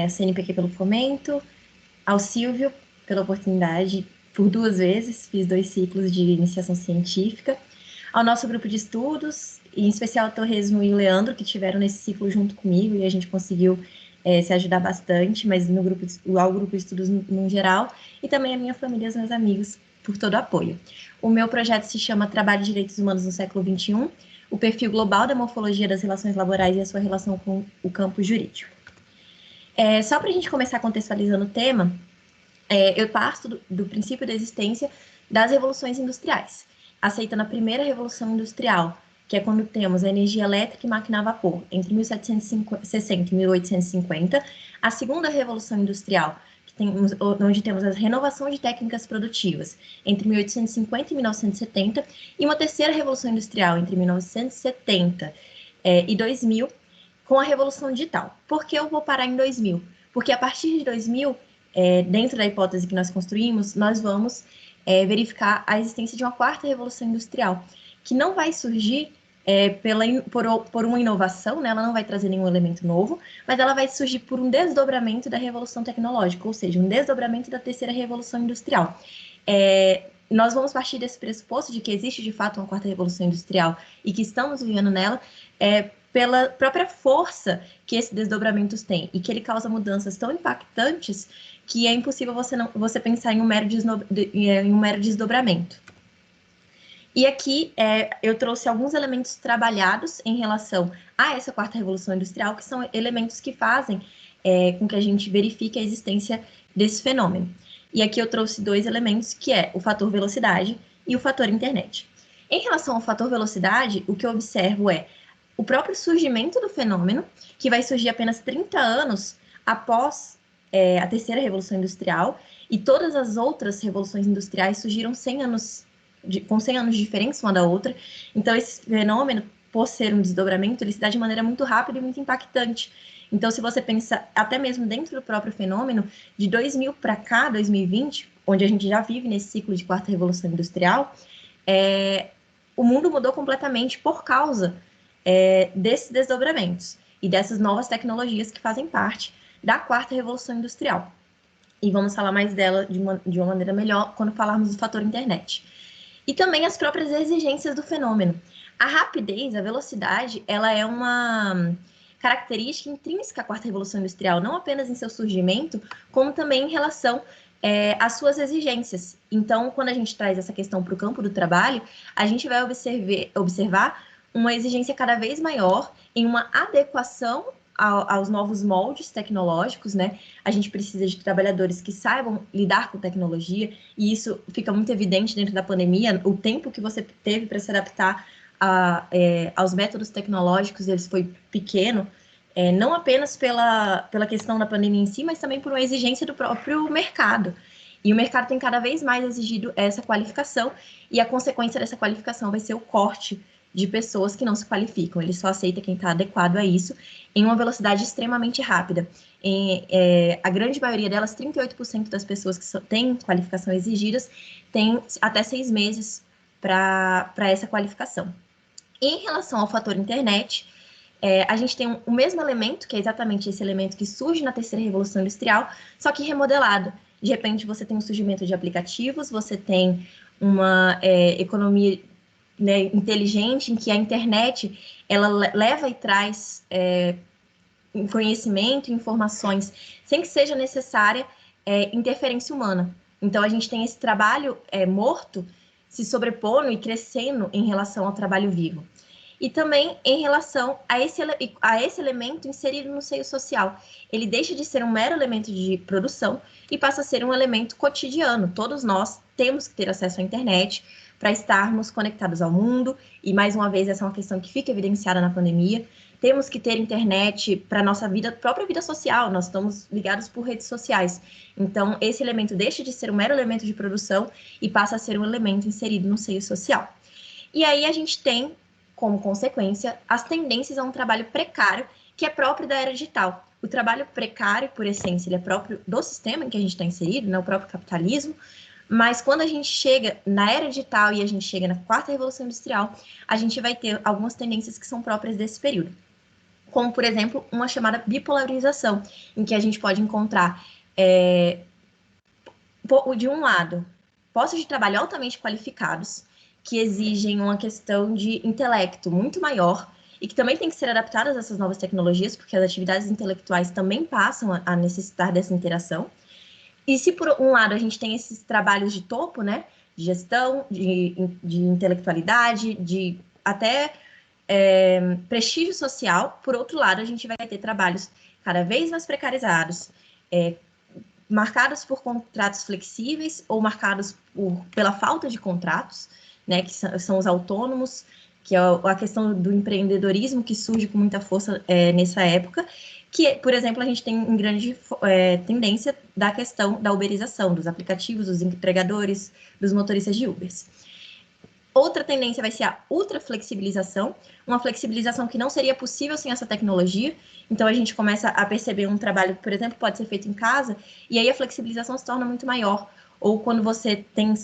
a CNPq pelo fomento, ao Silvio pela oportunidade, por 2 vezes, fiz 2 ciclos de iniciação científica, ao nosso grupo de estudos, e em especial ao Torresmo e o Leandro, que tiveram nesse ciclo junto comigo, e a gente conseguiu se ajudar bastante, mas ao grupo de estudos no geral, e também a minha família e os meus amigos, por todo o apoio. O meu projeto se chama Trabalho e Direitos Humanos no Século XXI, o perfil global da morfologia das relações laborais e a sua relação com o campo jurídico. Só para a gente começar contextualizando o tema, eu parto do princípio da existência das revoluções industriais, aceitando a primeira revolução industrial, que é quando temos a energia elétrica e máquina a vapor, entre 1760 e 1850, a segunda revolução industrial, onde temos a renovação de técnicas produtivas, entre 1850 e 1970, e uma terceira revolução industrial, entre 1970 e 2000, com a revolução digital. Por que eu vou parar em 2000? Porque a partir de 2000, dentro da hipótese que nós construímos, nós vamos verificar a existência de uma quarta revolução industrial, que não vai surgir por uma inovação, né? Ela não vai trazer nenhum elemento novo, mas ela vai surgir por um desdobramento da revolução tecnológica, ou seja, um desdobramento da terceira revolução industrial. Nós vamos partir desse pressuposto de que existe, de fato, uma quarta revolução industrial e que estamos vivendo nela pela própria força que esses desdobramentos têm e que ele causa mudanças tão impactantes que é impossível você pensar em um mero desdobramento. E aqui eu trouxe alguns elementos trabalhados em relação a essa quarta revolução industrial, que são elementos que fazem com que a gente verifique a existência desse fenômeno. E aqui eu trouxe 2 elementos, que é o fator velocidade e o fator internet. Em relação ao fator velocidade, o que eu observo é o próprio surgimento do fenômeno, que vai surgir apenas 30 anos após a terceira revolução industrial, e todas as outras revoluções industriais surgiram com 100 anos diferentes uma da outra. Então, esse fenômeno, por ser um desdobramento, ele se dá de maneira muito rápida e muito impactante. Então, se você pensa até mesmo dentro do próprio fenômeno, de 2000 para cá, 2020, onde a gente já vive nesse ciclo de quarta revolução industrial, o mundo mudou completamente por causa desses desdobramentos e dessas novas tecnologias que fazem parte da quarta revolução industrial. E vamos falar mais dela de uma maneira melhor quando falarmos do fator internet. E também as próprias exigências do fenômeno. A rapidez, a velocidade, ela é uma característica intrínseca à quarta revolução industrial, não apenas em seu surgimento, como também em relação às suas exigências. Então, quando a gente traz essa questão para o campo do trabalho, a gente vai observar uma exigência cada vez maior em uma adequação aos novos moldes tecnológicos, né? A gente precisa de trabalhadores que saibam lidar com tecnologia, e isso fica muito evidente dentro da pandemia. O tempo que você teve para se adaptar aos métodos tecnológicos, eles foi pequeno, não apenas pela questão da pandemia em si, mas também por uma exigência do próprio mercado. E o mercado tem cada vez mais exigido essa qualificação, e a consequência dessa qualificação vai ser o corte de pessoas que não se qualificam. Ele só aceita quem está adequado a isso em uma velocidade extremamente rápida. A grande maioria delas, 38% das pessoas que têm qualificação exigidas, têm até 6 meses para essa qualificação. E em relação ao fator internet, a gente tem o mesmo elemento, que é exatamente esse elemento que surge na terceira revolução industrial, só que remodelado. De repente, você tem um surgimento de aplicativos, você tem uma economia inteligente, em que a internet ela leva e traz conhecimento, informações, sem que seja necessária interferência humana. Então, a gente tem esse trabalho morto se sobrepondo e crescendo em relação ao trabalho vivo. E também em relação a esse elemento inserido no seio social. Ele deixa de ser um mero elemento de produção e passa a ser um elemento cotidiano. Todos nós temos que ter acesso à internet para estarmos conectados ao mundo, e mais uma vez essa é uma questão que fica evidenciada na pandemia. temos que ter internet para a nossa vida, própria vida social, nós estamos ligados por redes sociais. Então, esse elemento deixa de ser um mero elemento de produção e passa a ser um elemento inserido no seio social. E aí a gente tem, como consequência, as tendências a um trabalho precário, que é próprio da era digital. O trabalho precário, por essência, ele é próprio do sistema em que a gente está inserido, né, o próprio capitalismo, mas quando a gente chega na era digital e a gente chega na quarta revolução industrial, a gente vai ter algumas tendências que são próprias desse período. Como, por exemplo, uma chamada bipolarização, em que a gente pode encontrar, de um lado, postos de trabalho altamente qualificados, que exigem uma questão de intelecto muito maior, e que também tem que ser adaptadas a essas novas tecnologias, porque as atividades intelectuais também passam a necessitar dessa interação. E se, por um lado, a gente tem esses trabalhos de topo, né, de gestão, de intelectualidade, de até prestígio social, por outro lado, a gente vai ter trabalhos cada vez mais precarizados, marcados por contratos flexíveis ou marcados pela falta de contratos, né, que são os autônomos, que é a questão do empreendedorismo que surge com muita força nessa época, que, por exemplo, a gente tem em grande tendência da questão da uberização, dos aplicativos, dos entregadores, dos motoristas de Ubers. Outra tendência vai ser a ultraflexibilização, uma flexibilização que não seria possível sem essa tecnologia. Então, a gente começa a perceber um trabalho, por exemplo, pode ser feito em casa, e aí a flexibilização se torna muito maior. Ou quando você tem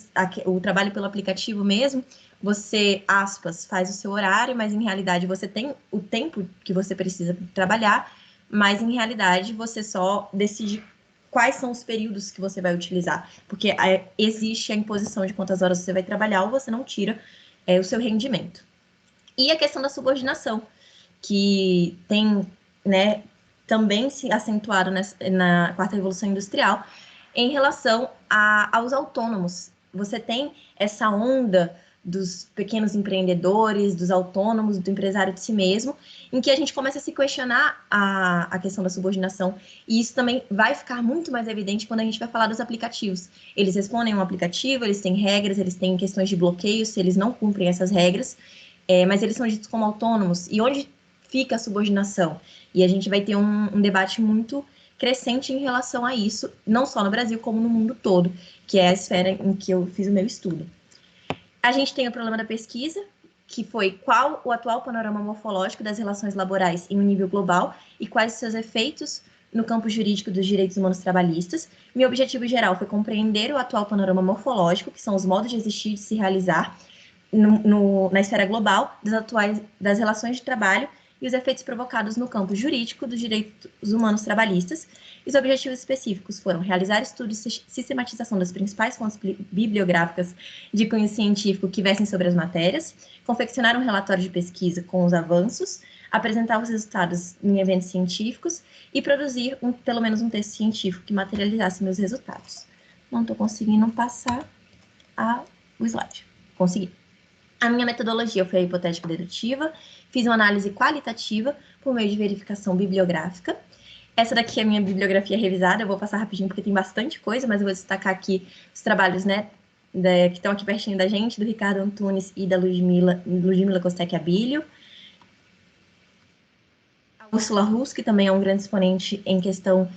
o trabalho pelo aplicativo mesmo, você, aspas, faz o seu horário, mas em realidade você tem o tempo que você precisa trabalhar, mas em realidade você só decide quais são os períodos que você vai utilizar, porque existe a imposição de quantas horas você vai trabalhar ou você não tira o seu rendimento. E a questão da subordinação, que tem, né, também se acentuado na quarta revolução industrial em relação aos autônomos. Você tem essa onda dos pequenos empreendedores, dos autônomos, do empresário de si mesmo, em que a gente começa a se questionar a questão da subordinação, e isso também vai ficar muito mais evidente quando a gente vai falar dos aplicativos. Eles respondem a um aplicativo, eles têm regras, eles têm questões de bloqueio se eles não cumprem essas regras, mas eles são ditos como autônomos, e onde fica a subordinação? E a gente vai ter um debate muito crescente em relação a isso, não só no Brasil, como no mundo todo, que é a esfera em que eu fiz o meu estudo. A gente tem o problema da pesquisa, que foi qual o atual panorama morfológico das relações laborais em um nível global e quais os seus efeitos no campo jurídico dos direitos humanos trabalhistas. Meu objetivo geral foi compreender o atual panorama morfológico, que são os modos de existir e de se realizar na esfera global das relações de trabalho e os efeitos provocados no campo jurídico dos direitos humanos trabalhistas. Os objetivos específicos foram realizar estudos de sistematização das principais fontes bibliográficas de cunho científico que versem sobre as matérias, confeccionar um relatório de pesquisa com os avanços, apresentar os resultados em eventos científicos e produzir pelo menos um texto científico que materializasse meus resultados. Não estou conseguindo passar o slide. Consegui. A minha metodologia foi a hipotética dedutiva, fiz uma análise qualitativa por meio de verificação bibliográfica. Essa daqui é a minha bibliografia revisada, eu vou passar rapidinho porque tem bastante coisa, mas eu vou destacar aqui os trabalhos, né, que estão aqui pertinho da gente, do Ricardo Antunes e da Ludmila Costec Abílio. A Ursula Russ, que também é um grande exponente em questão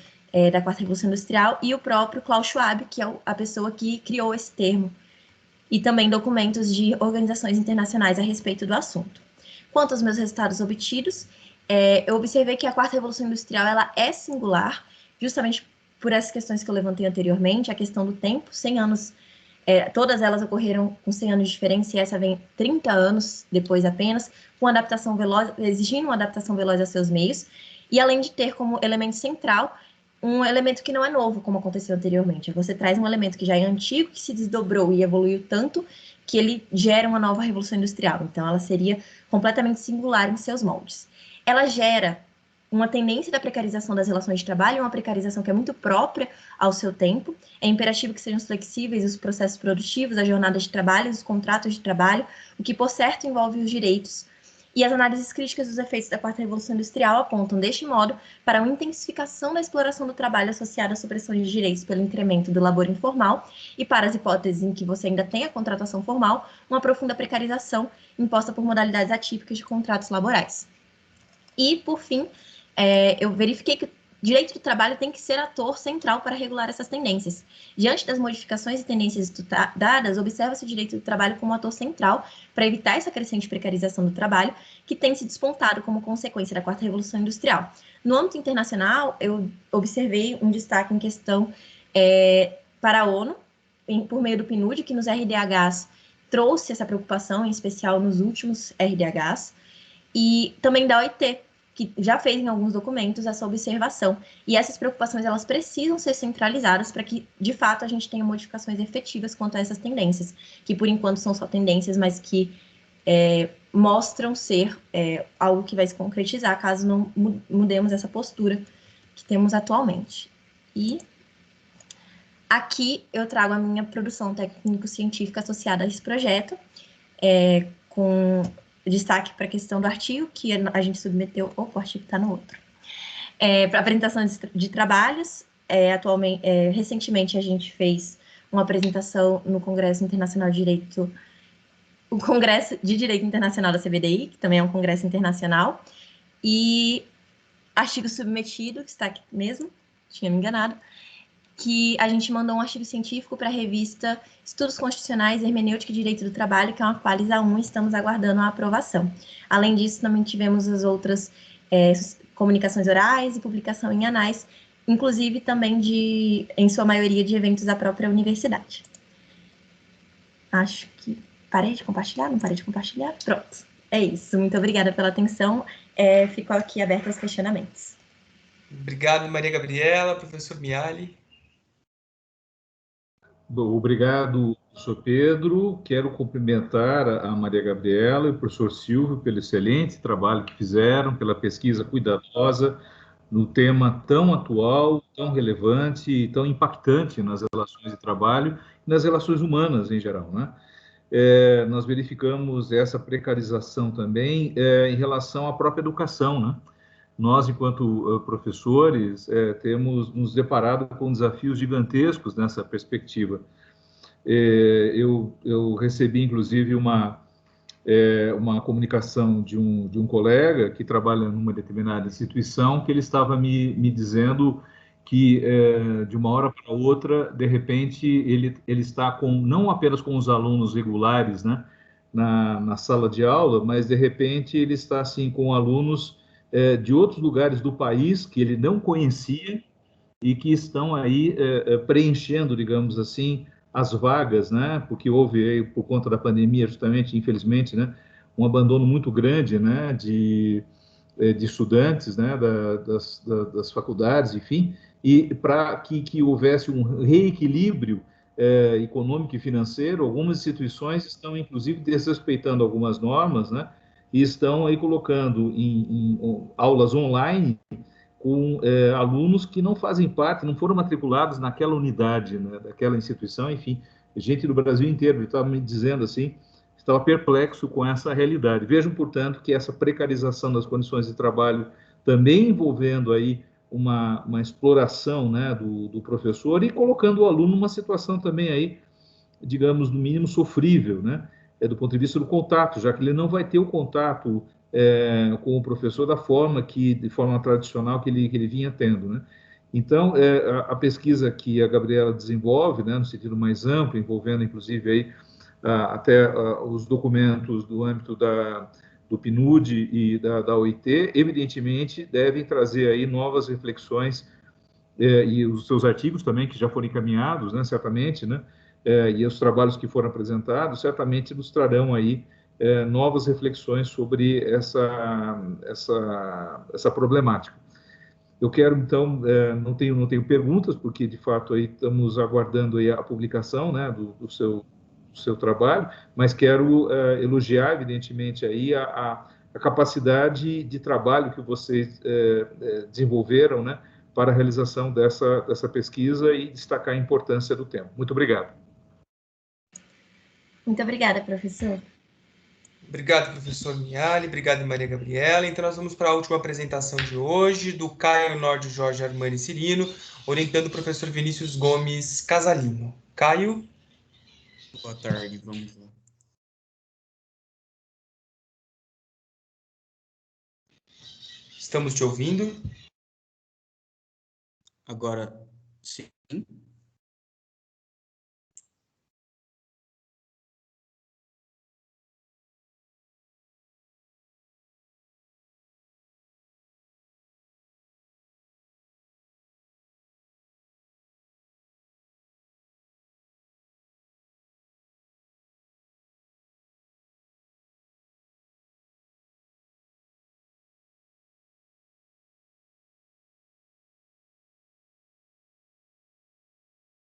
da quarta revolução industrial, e o próprio Klaus Schwab, que é a pessoa que criou esse termo, e também documentos de organizações internacionais a respeito do assunto. Quanto aos meus resultados obtidos, eu observei que a quarta revolução industrial ela é singular, justamente por essas questões que eu levantei anteriormente, a questão do tempo, 100 anos, todas elas ocorreram com 100 anos de diferença, e essa vem 30 anos depois apenas, com adaptação veloz, exigindo uma adaptação veloz a seus meios, e além de ter como elemento central um elemento que não é novo, como aconteceu anteriormente. Você traz um elemento que já é antigo, que se desdobrou e evoluiu tanto, que ele gera uma nova revolução industrial. Então, ela seria completamente singular em seus moldes. Ela gera uma tendência da precarização das relações de trabalho, uma precarização que é muito própria ao seu tempo. É imperativo que sejam flexíveis os processos produtivos, as jornadas de trabalho, os contratos de trabalho, o que, por certo, envolve os direitos. E as análises críticas dos efeitos da quarta revolução industrial apontam, deste modo, para uma intensificação da exploração do trabalho associada à supressão de direitos pelo incremento do labor informal e, para as hipóteses em que você ainda tem a contratação formal, uma profunda precarização imposta por modalidades atípicas de contratos laborais. E, por fim, eu verifiquei que o direito do trabalho tem que ser ator central para regular essas tendências. Diante das modificações e tendências estudadas, observa-se o direito do trabalho como ator central para evitar essa crescente precarização do trabalho, que tem se despontado como consequência da quarta revolução industrial. No âmbito internacional, eu observei um destaque em questão para a ONU, por meio do PNUD, que nos RDHs trouxe essa preocupação, em especial nos últimos RDHs, e também da OIT, que já fez em alguns documentos essa observação. E essas preocupações, elas precisam ser centralizadas para que, de fato, a gente tenha modificações efetivas quanto a essas tendências, que por enquanto são só tendências, mas que mostram ser algo que vai se concretizar caso não mudemos essa postura que temos atualmente. E aqui eu trago a minha produção técnico-científica associada a esse projeto, com destaque para a questão do artigo, que a gente submeteu. Opa, o artigo está no outro. Para apresentação de trabalhos, recentemente a gente fez uma apresentação no Congresso Internacional de Direito, o Congresso de Direito Internacional da CBDI, que também é um congresso internacional, e artigo submetido, que está aqui mesmo, tinha me enganado, que a gente mandou um artigo científico para a revista Estudos Constitucionais, Hermenêutica e Direito do Trabalho, que é uma Qualis A1, e estamos aguardando a aprovação. Além disso, também tivemos as outras comunicações orais e publicação em anais, inclusive também em sua maioria, de eventos da própria universidade. Acho que parei de compartilhar? Não parei de compartilhar? Pronto. É isso. Muito obrigada pela atenção. Fico aqui aberta aos questionamentos.
Obrigado, Maria Gabriela. Professor Miali.
Bom, obrigado, professor Pedro. Quero cumprimentar a Maria Gabriela e o professor Silvio pelo excelente trabalho que fizeram, pela pesquisa cuidadosa no tema tão atual, tão relevante e tão impactante nas relações de trabalho e nas relações humanas em geral, né? Nós verificamos essa precarização também em relação à própria educação, né? Nós, enquanto professores, temos nos deparado com desafios gigantescos nessa perspectiva. Eu recebi, inclusive, uma comunicação de um colega que trabalha numa determinada instituição, que ele estava me dizendo que, de uma hora para outra, de repente, ele está não apenas com os alunos regulares, né, na sala de aula, mas, de repente, ele está, assim, com alunos de outros lugares do país que ele não conhecia e que estão aí preenchendo, digamos assim, as vagas, né? Porque houve aí, por conta da pandemia, justamente, infelizmente, né, um abandono muito grande, né, de estudantes, né, das faculdades, enfim, e para que houvesse um reequilíbrio econômico e financeiro, algumas instituições estão, inclusive, desrespeitando algumas normas, né, e estão aí colocando em aulas online com alunos que não fazem parte, não foram matriculados naquela unidade, né, daquela instituição, enfim, gente do Brasil inteiro estava me dizendo assim, estava perplexo com essa realidade. Vejam, portanto, que essa precarização das condições de trabalho, também envolvendo aí uma exploração, né, do professor e colocando o aluno numa situação também aí, digamos, no mínimo sofrível, né, do ponto de vista do contato, já que ele não vai ter o contato com o professor de forma tradicional que ele vinha tendo, né? Então, a pesquisa que a Gabriela desenvolve, né, no sentido mais amplo, envolvendo, inclusive, aí, até os documentos do âmbito do PNUD e da OIT, evidentemente, devem trazer aí novas reflexões, e os seus artigos também, que já foram encaminhados, né, certamente, né, e os trabalhos que foram apresentados, certamente nos trarão aí novas reflexões sobre essa problemática. Eu quero, então, não tenho perguntas, porque, de fato, aí estamos aguardando aí a publicação, né, do seu trabalho, mas quero elogiar, evidentemente, aí a capacidade de trabalho que vocês desenvolveram, né, para a realização dessa pesquisa e destacar a importância do tema. Muito obrigado.
Muito obrigada, professor.
Obrigado, professor Miali. Obrigado, Maria Gabriela. Então, nós vamos para a última apresentação de hoje, do Caio Norte Jorge Armani Cirino, orientando o professor Vinícius Gomes Casalino. Caio?
Boa tarde, vamos lá.
Estamos te ouvindo.
Agora, sim.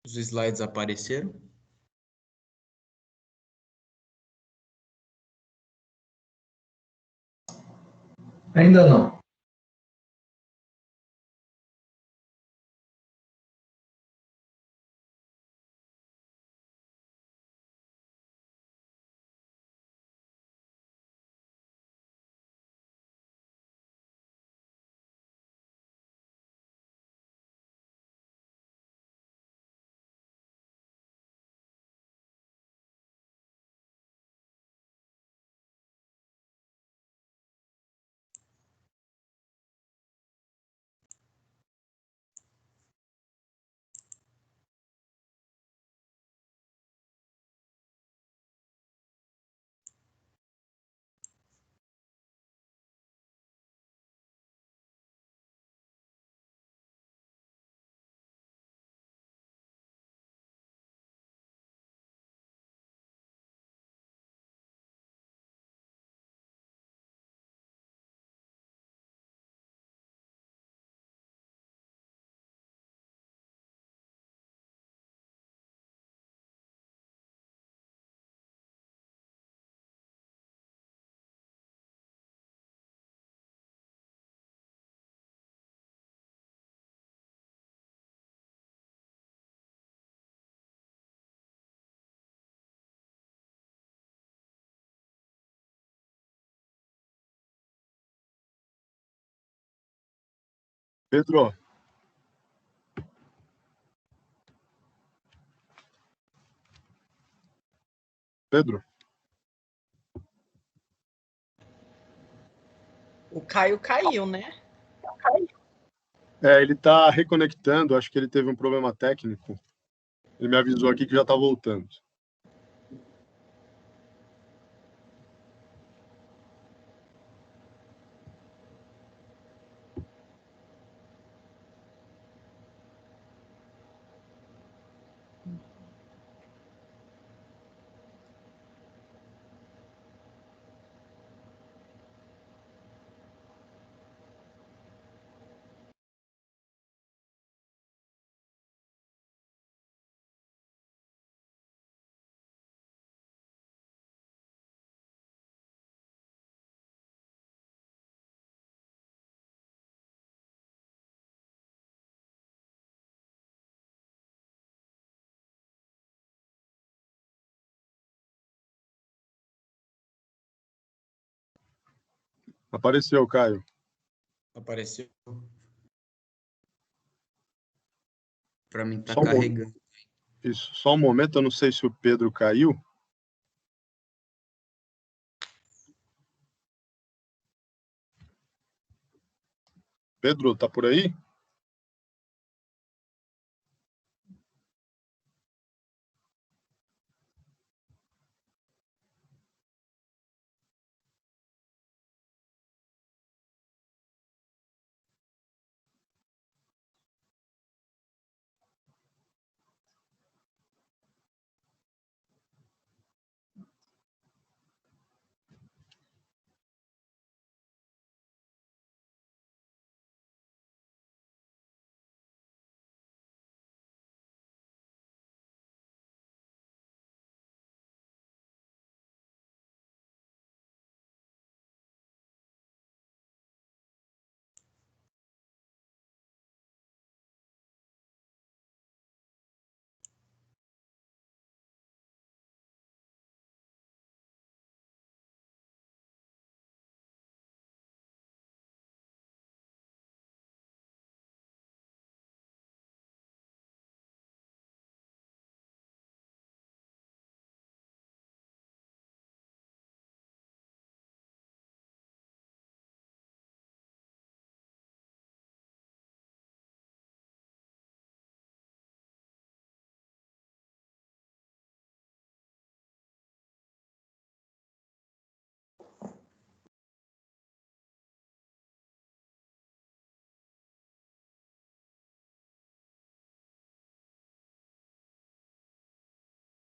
Os slides apareceram?
Ainda não.
Pedro, Pedro,
O Caio caiu, né?
ele está reconectando, acho que ele teve um problema técnico. Ele me avisou aqui que já está voltando. Apareceu, Caio.
Apareceu. Para mim tá
Só um
carregando.
Isso, só um momento, eu não sei se o Pedro caiu. Pedro, tá por aí?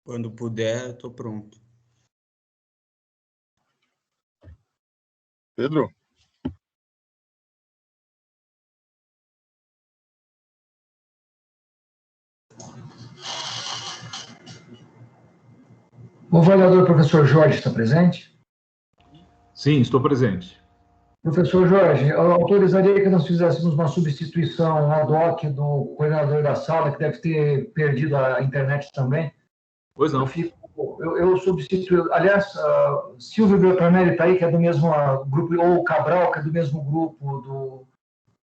Quando puder, eu estou pronto.
Pedro?
O avaliador professor Jorge está presente?
Sim, estou presente.
Professor Jorge, eu autorizaria que nós fizéssemos uma substituição ad hoc do coordenador da sala, que deve ter perdido a internet também.
Pois não.
Eu substituo. Aliás, Silvio Beltramelli está aí, que é do mesmo grupo, ou Cabral, que é do mesmo grupo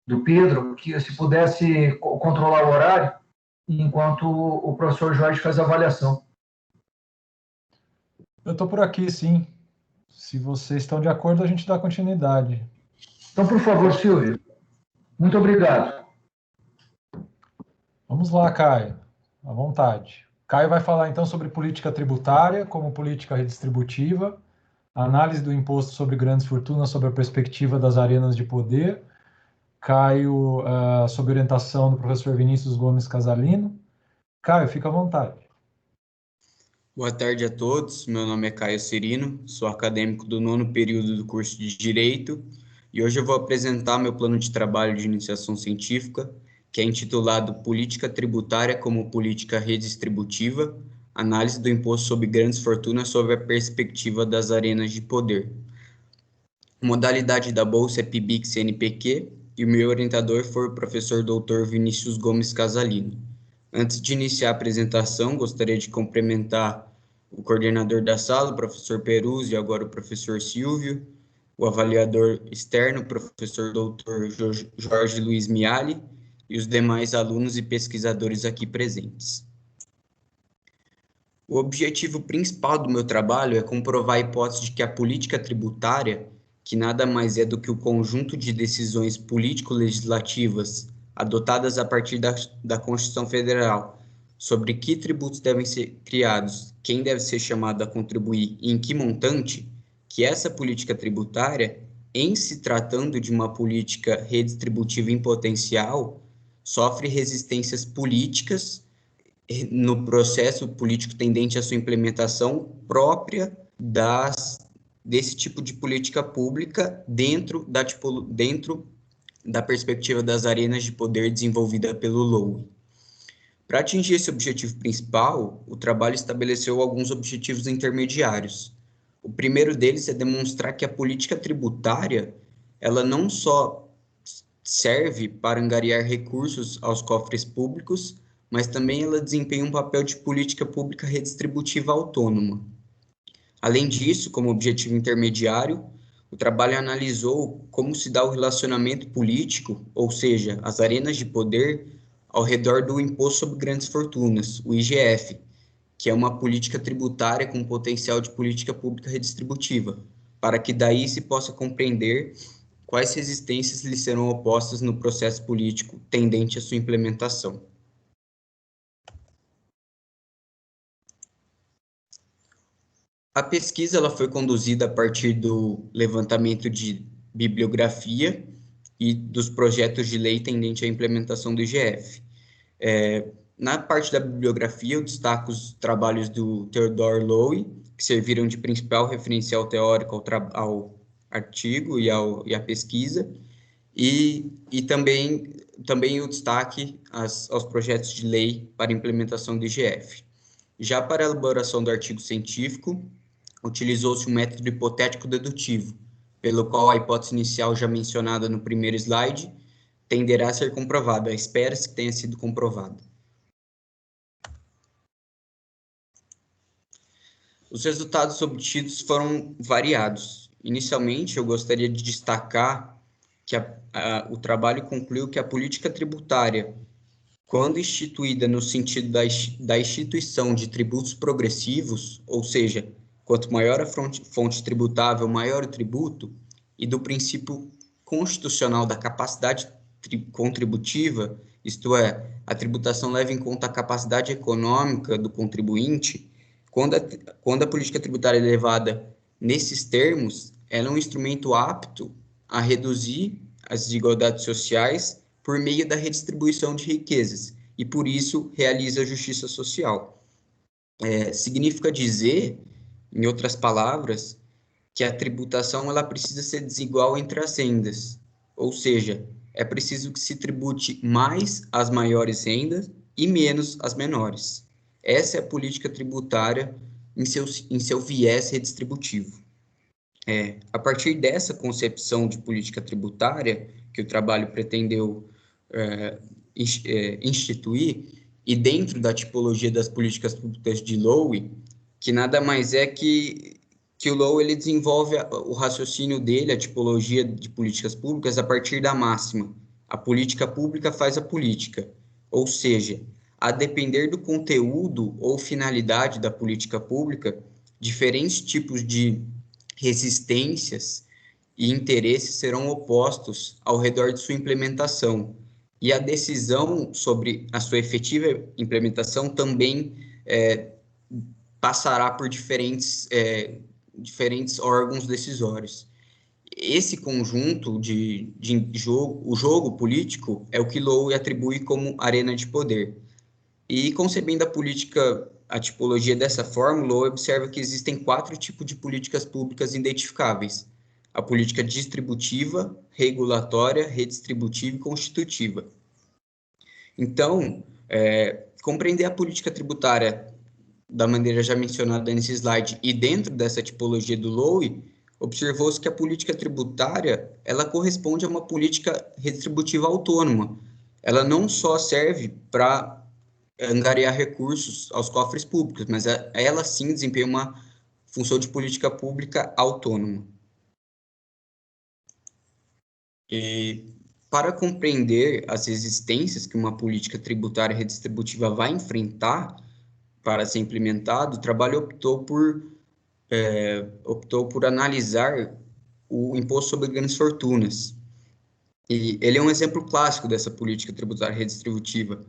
do Pedro, que se pudesse controlar o horário, enquanto o professor Jorge faz a avaliação.
Eu estou por aqui, sim. Se vocês estão de acordo, a gente dá continuidade.
Então, por favor, Silvio. Muito obrigado.
Vamos lá, Caio. À vontade. Caio vai falar, então, sobre política tributária como política redistributiva, análise do imposto sobre grandes fortunas sob a perspectiva das arenas de poder. Caio, sob orientação do professor Vinícius Gomes Casalino. Caio, fica à vontade.
Boa tarde a todos, meu nome é Caio Cirino, sou acadêmico do 9º período do curso de Direito e hoje eu vou apresentar meu plano de trabalho de iniciação científica, que é intitulado Política Tributária como Política Redistributiva, Análise do Imposto sobre Grandes Fortunas sob a perspectiva das arenas de poder. A modalidade da bolsa é PIBIC-CNPq e o meu orientador foi o professor Dr. Vinícius Gomes Casalino. Antes de iniciar a apresentação, gostaria de cumprimentar o coordenador da sala, o professor Peruzzi, e agora o professor Silvio, o avaliador externo, o professor Dr. Jorge Luiz Miali, e os demais alunos e pesquisadores aqui presentes. O objetivo principal do meu trabalho é comprovar a hipótese de que a política tributária, que nada mais é do que o conjunto de decisões político-legislativas adotadas a partir da Constituição Federal, sobre que tributos devem ser criados, quem deve ser chamado a contribuir e em que montante, que essa política tributária, em se tratando de uma política redistributiva em potencial, sofre resistências políticas no processo político tendente à sua implementação própria desse tipo de política pública dentro da perspectiva das arenas de poder desenvolvida pelo Lowy. Para atingir esse objetivo principal, o trabalho estabeleceu alguns objetivos intermediários. O primeiro deles é demonstrar que a política tributária, ela não só serve para angariar recursos aos cofres públicos, mas também ela desempenha um papel de política pública redistributiva autônoma. Além disso, como objetivo intermediário, o trabalho analisou como se dá o relacionamento político, ou seja, as arenas de poder, ao redor do Imposto sobre Grandes Fortunas, o IGF, que é uma política tributária com potencial de política pública redistributiva, para que daí se possa compreender quais resistências lhe serão opostas no processo político tendente à sua implementação. A pesquisa ela foi conduzida a partir do levantamento de bibliografia e dos projetos de lei tendente à implementação do IGF. Na parte da bibliografia, eu destaco os trabalhos do Theodore Lowy, que serviram de principal referencial teórico ao artigo e à pesquisa, e também o destaque aos projetos de lei para implementação do IGF. Já para a elaboração do artigo científico, utilizou-se um método hipotético dedutivo, pelo qual a hipótese inicial já mencionada no primeiro slide tenderá a ser comprovada, espera-se que tenha sido comprovada. Os resultados obtidos foram variados. Inicialmente, eu gostaria de destacar que o trabalho concluiu que a política tributária, quando instituída no sentido da instituição de tributos progressivos, ou seja, quanto maior a fonte tributável, maior o tributo, e do princípio constitucional da capacidade contributiva, isto é, a tributação leva em conta a capacidade econômica do contribuinte, quando a política tributária é levada nesses termos, ela é um instrumento apto a reduzir as desigualdades sociais por meio da redistribuição de riquezas, e por isso realiza a justiça social. significa dizer, em outras palavras, que a tributação ela precisa ser desigual entre as rendas, ou seja, é preciso que se tribute mais as maiores rendas e menos as menores. Essa é a política tributária em seu viés redistributivo. A partir dessa concepção de política tributária, que o trabalho pretendeu instituir, e dentro da tipologia das políticas públicas de Lowe, que nada mais é que o Lowe ele desenvolve o raciocínio dele, a tipologia de políticas públicas, a partir da máxima: a política pública faz a política. Ou seja, a depender do conteúdo ou finalidade da política pública, diferentes tipos de resistências e interesses serão opostos ao redor de sua implementação. E a decisão sobre a sua efetiva implementação também passará por diferentes órgãos decisórios. Esse conjunto o jogo político é o que Lowe atribui como arena de poder. E concebendo a tipologia dessa forma, Lowe observa que existem 4 tipos de políticas públicas identificáveis: a política distributiva, regulatória, redistributiva e constitutiva. Então, compreender a política tributária da maneira já mencionada nesse slide e dentro dessa tipologia do Lowe, observou-se que a política tributária ela corresponde a uma política redistributiva autônoma. Ela não só serve para angariar recursos aos cofres públicos, mas ela sim desempenha uma função de política pública autônoma. E para compreender as resistências que uma política tributária redistributiva vai enfrentar para ser implementado, o trabalho optou por analisar o imposto sobre grandes fortunas. E ele é um exemplo clássico dessa política tributária redistributiva,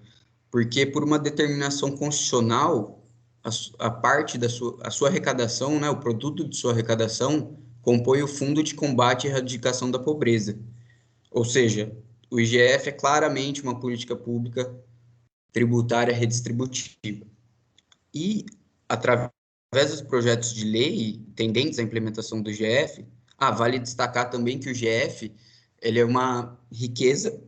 porque por uma determinação constitucional, a sua arrecadação, né, o produto de sua arrecadação, compõe o Fundo de Combate e Erradicação da Pobreza. Ou seja, o IGF é claramente uma política pública tributária redistributiva. E, através dos projetos de lei tendentes à implementação do IGF, vale destacar também que o IGF ele é uma riqueza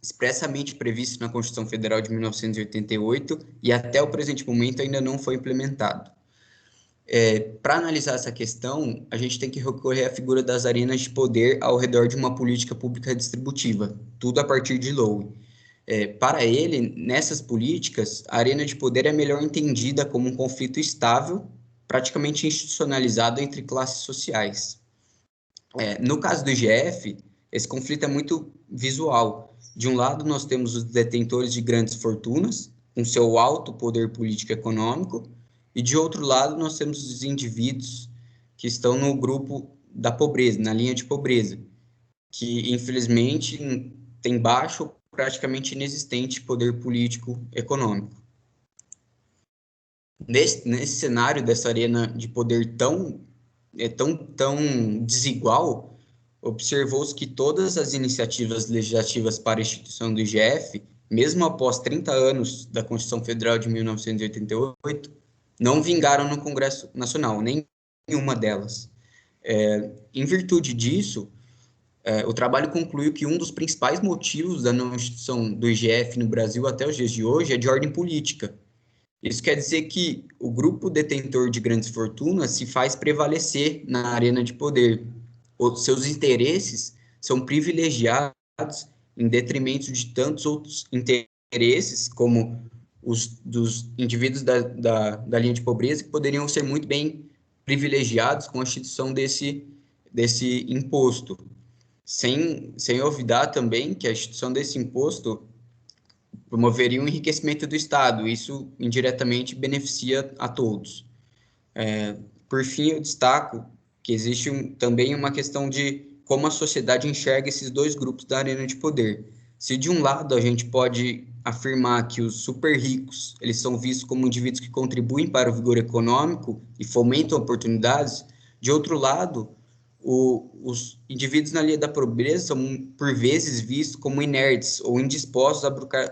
expressamente previsto na Constituição Federal de 1988 e até o presente momento ainda não foi implementado. Para analisar essa questão, a gente tem que recorrer à figura das arenas de poder ao redor de uma política pública distributiva, tudo a partir de Lowe. Para ele, nessas políticas, a arena de poder é melhor entendida como um conflito estável, praticamente institucionalizado entre classes sociais. No caso do IGF, esse conflito é muito visual. De um lado, nós temos os detentores de grandes fortunas, com seu alto poder político e econômico, e de outro lado, nós temos os indivíduos que estão no grupo da pobreza, na linha de pobreza, que, infelizmente, tem baixo ou praticamente inexistente poder político econômico. Nesse cenário dessa arena de poder tão desigual, observou-se que todas as iniciativas legislativas para a instituição do IGF, mesmo após 30 anos da Constituição Federal de 1988, não vingaram no Congresso Nacional, nenhuma delas. Em virtude disso, o trabalho concluiu que um dos principais motivos da não instituição do IGF no Brasil até os dias de hoje é de ordem política. Isso quer dizer que o grupo detentor de grandes fortunas se faz prevalecer na arena de poder. Seus interesses são privilegiados em detrimento de tantos outros interesses, como os dos indivíduos da linha de pobreza, que poderiam ser muito bem privilegiados com a instituição desse imposto. Sem olvidar também que a instituição desse imposto promoveria um enriquecimento do Estado. Isso indiretamente beneficia a todos. Por fim, eu destaco que existe também uma questão de como a sociedade enxerga esses dois grupos da arena de poder. Se de um lado a gente pode afirmar que os super ricos eles são vistos como indivíduos que contribuem para o vigor econômico e fomentam oportunidades, de outro lado, os indivíduos na linha da pobreza são, por vezes, vistos como inertes ou indispostos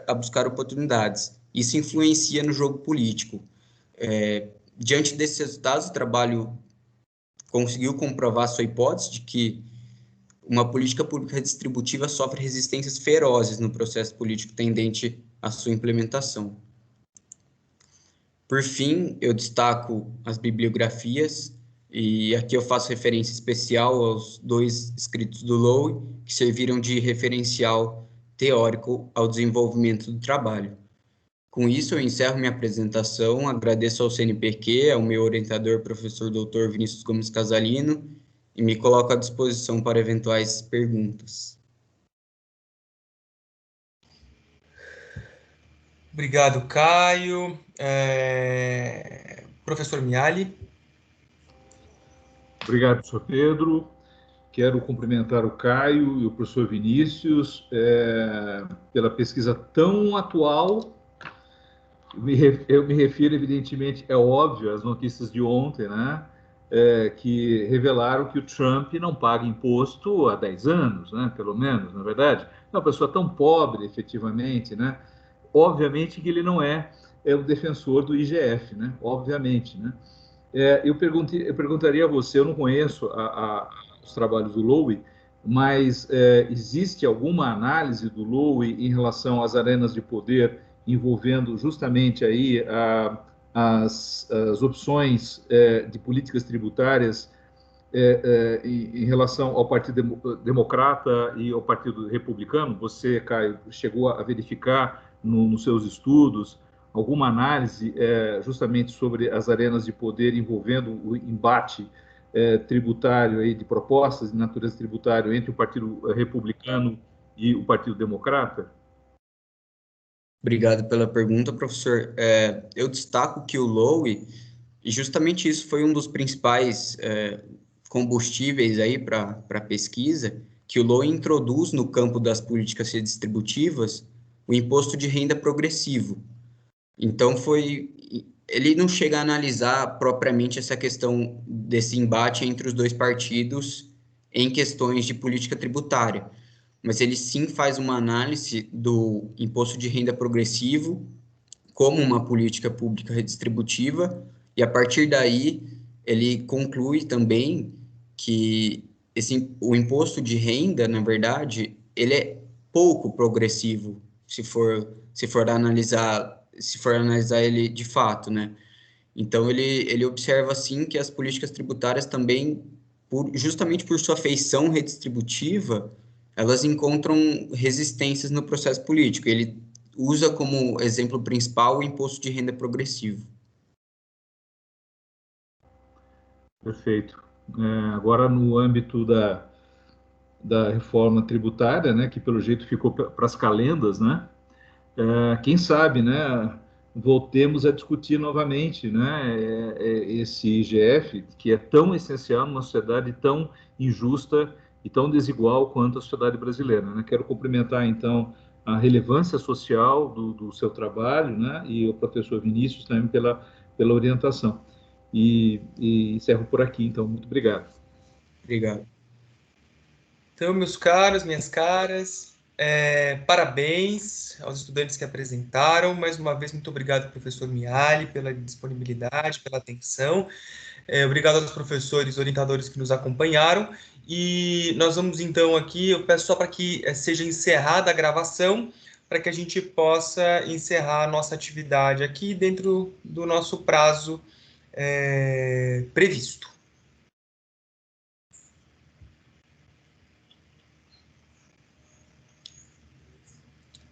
a buscar oportunidades. Isso influencia no jogo político. Diante desses resultados, o trabalho conseguiu comprovar sua hipótese de que uma política pública redistributiva sofre resistências ferozes no processo político tendente à sua implementação. Por fim, eu destaco as bibliografias, e aqui eu faço referência especial aos 2 escritos do Lowe, que serviram de referencial teórico ao desenvolvimento do trabalho. Com isso, eu encerro minha apresentação, agradeço ao CNPq, ao meu orientador, professor Dr. Vinícius Gomes Casalino, e me coloco à disposição para eventuais perguntas.
Obrigado, Caio. Professor Miali.
Obrigado, professor Pedro. Quero cumprimentar o Caio e o professor Vinícius pela pesquisa tão atual. Eu me refiro, evidentemente, é óbvio, às notícias de ontem, né? Que revelaram que o Trump não paga imposto há 10 anos, né? Pelo menos, na verdade. É uma pessoa tão pobre, efetivamente, né? Obviamente que ele não é o defensor do IGF, né? Obviamente, né? Eu perguntaria a você, eu não conheço os trabalhos do Lowe, mas existe alguma análise do Lowe em relação às arenas de poder envolvendo justamente aí as opções de políticas tributárias em relação ao Partido Democrata e ao Partido Republicano? Você, Caio, chegou a verificar nos seus estudos alguma análise justamente sobre as arenas de poder envolvendo o embate tributário aí de propostas de natureza tributária entre o Partido Republicano e o Partido Democrata?
Obrigado pela pergunta, professor. Eu destaco que o Lowe, e justamente isso foi um dos principais combustíveis aí para a pesquisa, que o Lowe introduz no campo das políticas redistributivas o imposto de renda progressivo. Então, ele não chega a analisar propriamente essa questão desse embate entre os 2 partidos em questões de política tributária, mas ele sim faz uma análise do imposto de renda progressivo como uma política pública redistributiva, e a partir daí ele conclui também que o imposto de renda, na verdade, ele é pouco progressivo, se for analisar ele de fato, né? Então, ele observa, sim, que as políticas tributárias também, justamente por sua feição redistributiva, elas encontram resistências no processo político. Ele usa como exemplo principal o imposto de renda progressivo.
Perfeito. Agora, no âmbito da reforma tributária, né, que pelo jeito ficou para as calendas, né? Quem sabe, né, voltemos a discutir novamente, né, esse IGF, que é tão essencial numa sociedade tão injusta e tão desigual quanto a sociedade brasileira, né? Quero cumprimentar, então, a relevância social do seu trabalho, né, e o professor Vinícius também pela orientação. E encerro por aqui, então, muito obrigado.
Obrigado.
Então, meus caros, minhas caras, parabéns aos estudantes que apresentaram. Mais uma vez, muito obrigado, professor Miali, pela disponibilidade, pela atenção. Obrigado aos professores orientadores que nos acompanharam. E nós vamos, então, aqui, eu peço só para que seja encerrada a gravação, para que a gente possa encerrar a nossa atividade aqui dentro do nosso prazo previsto.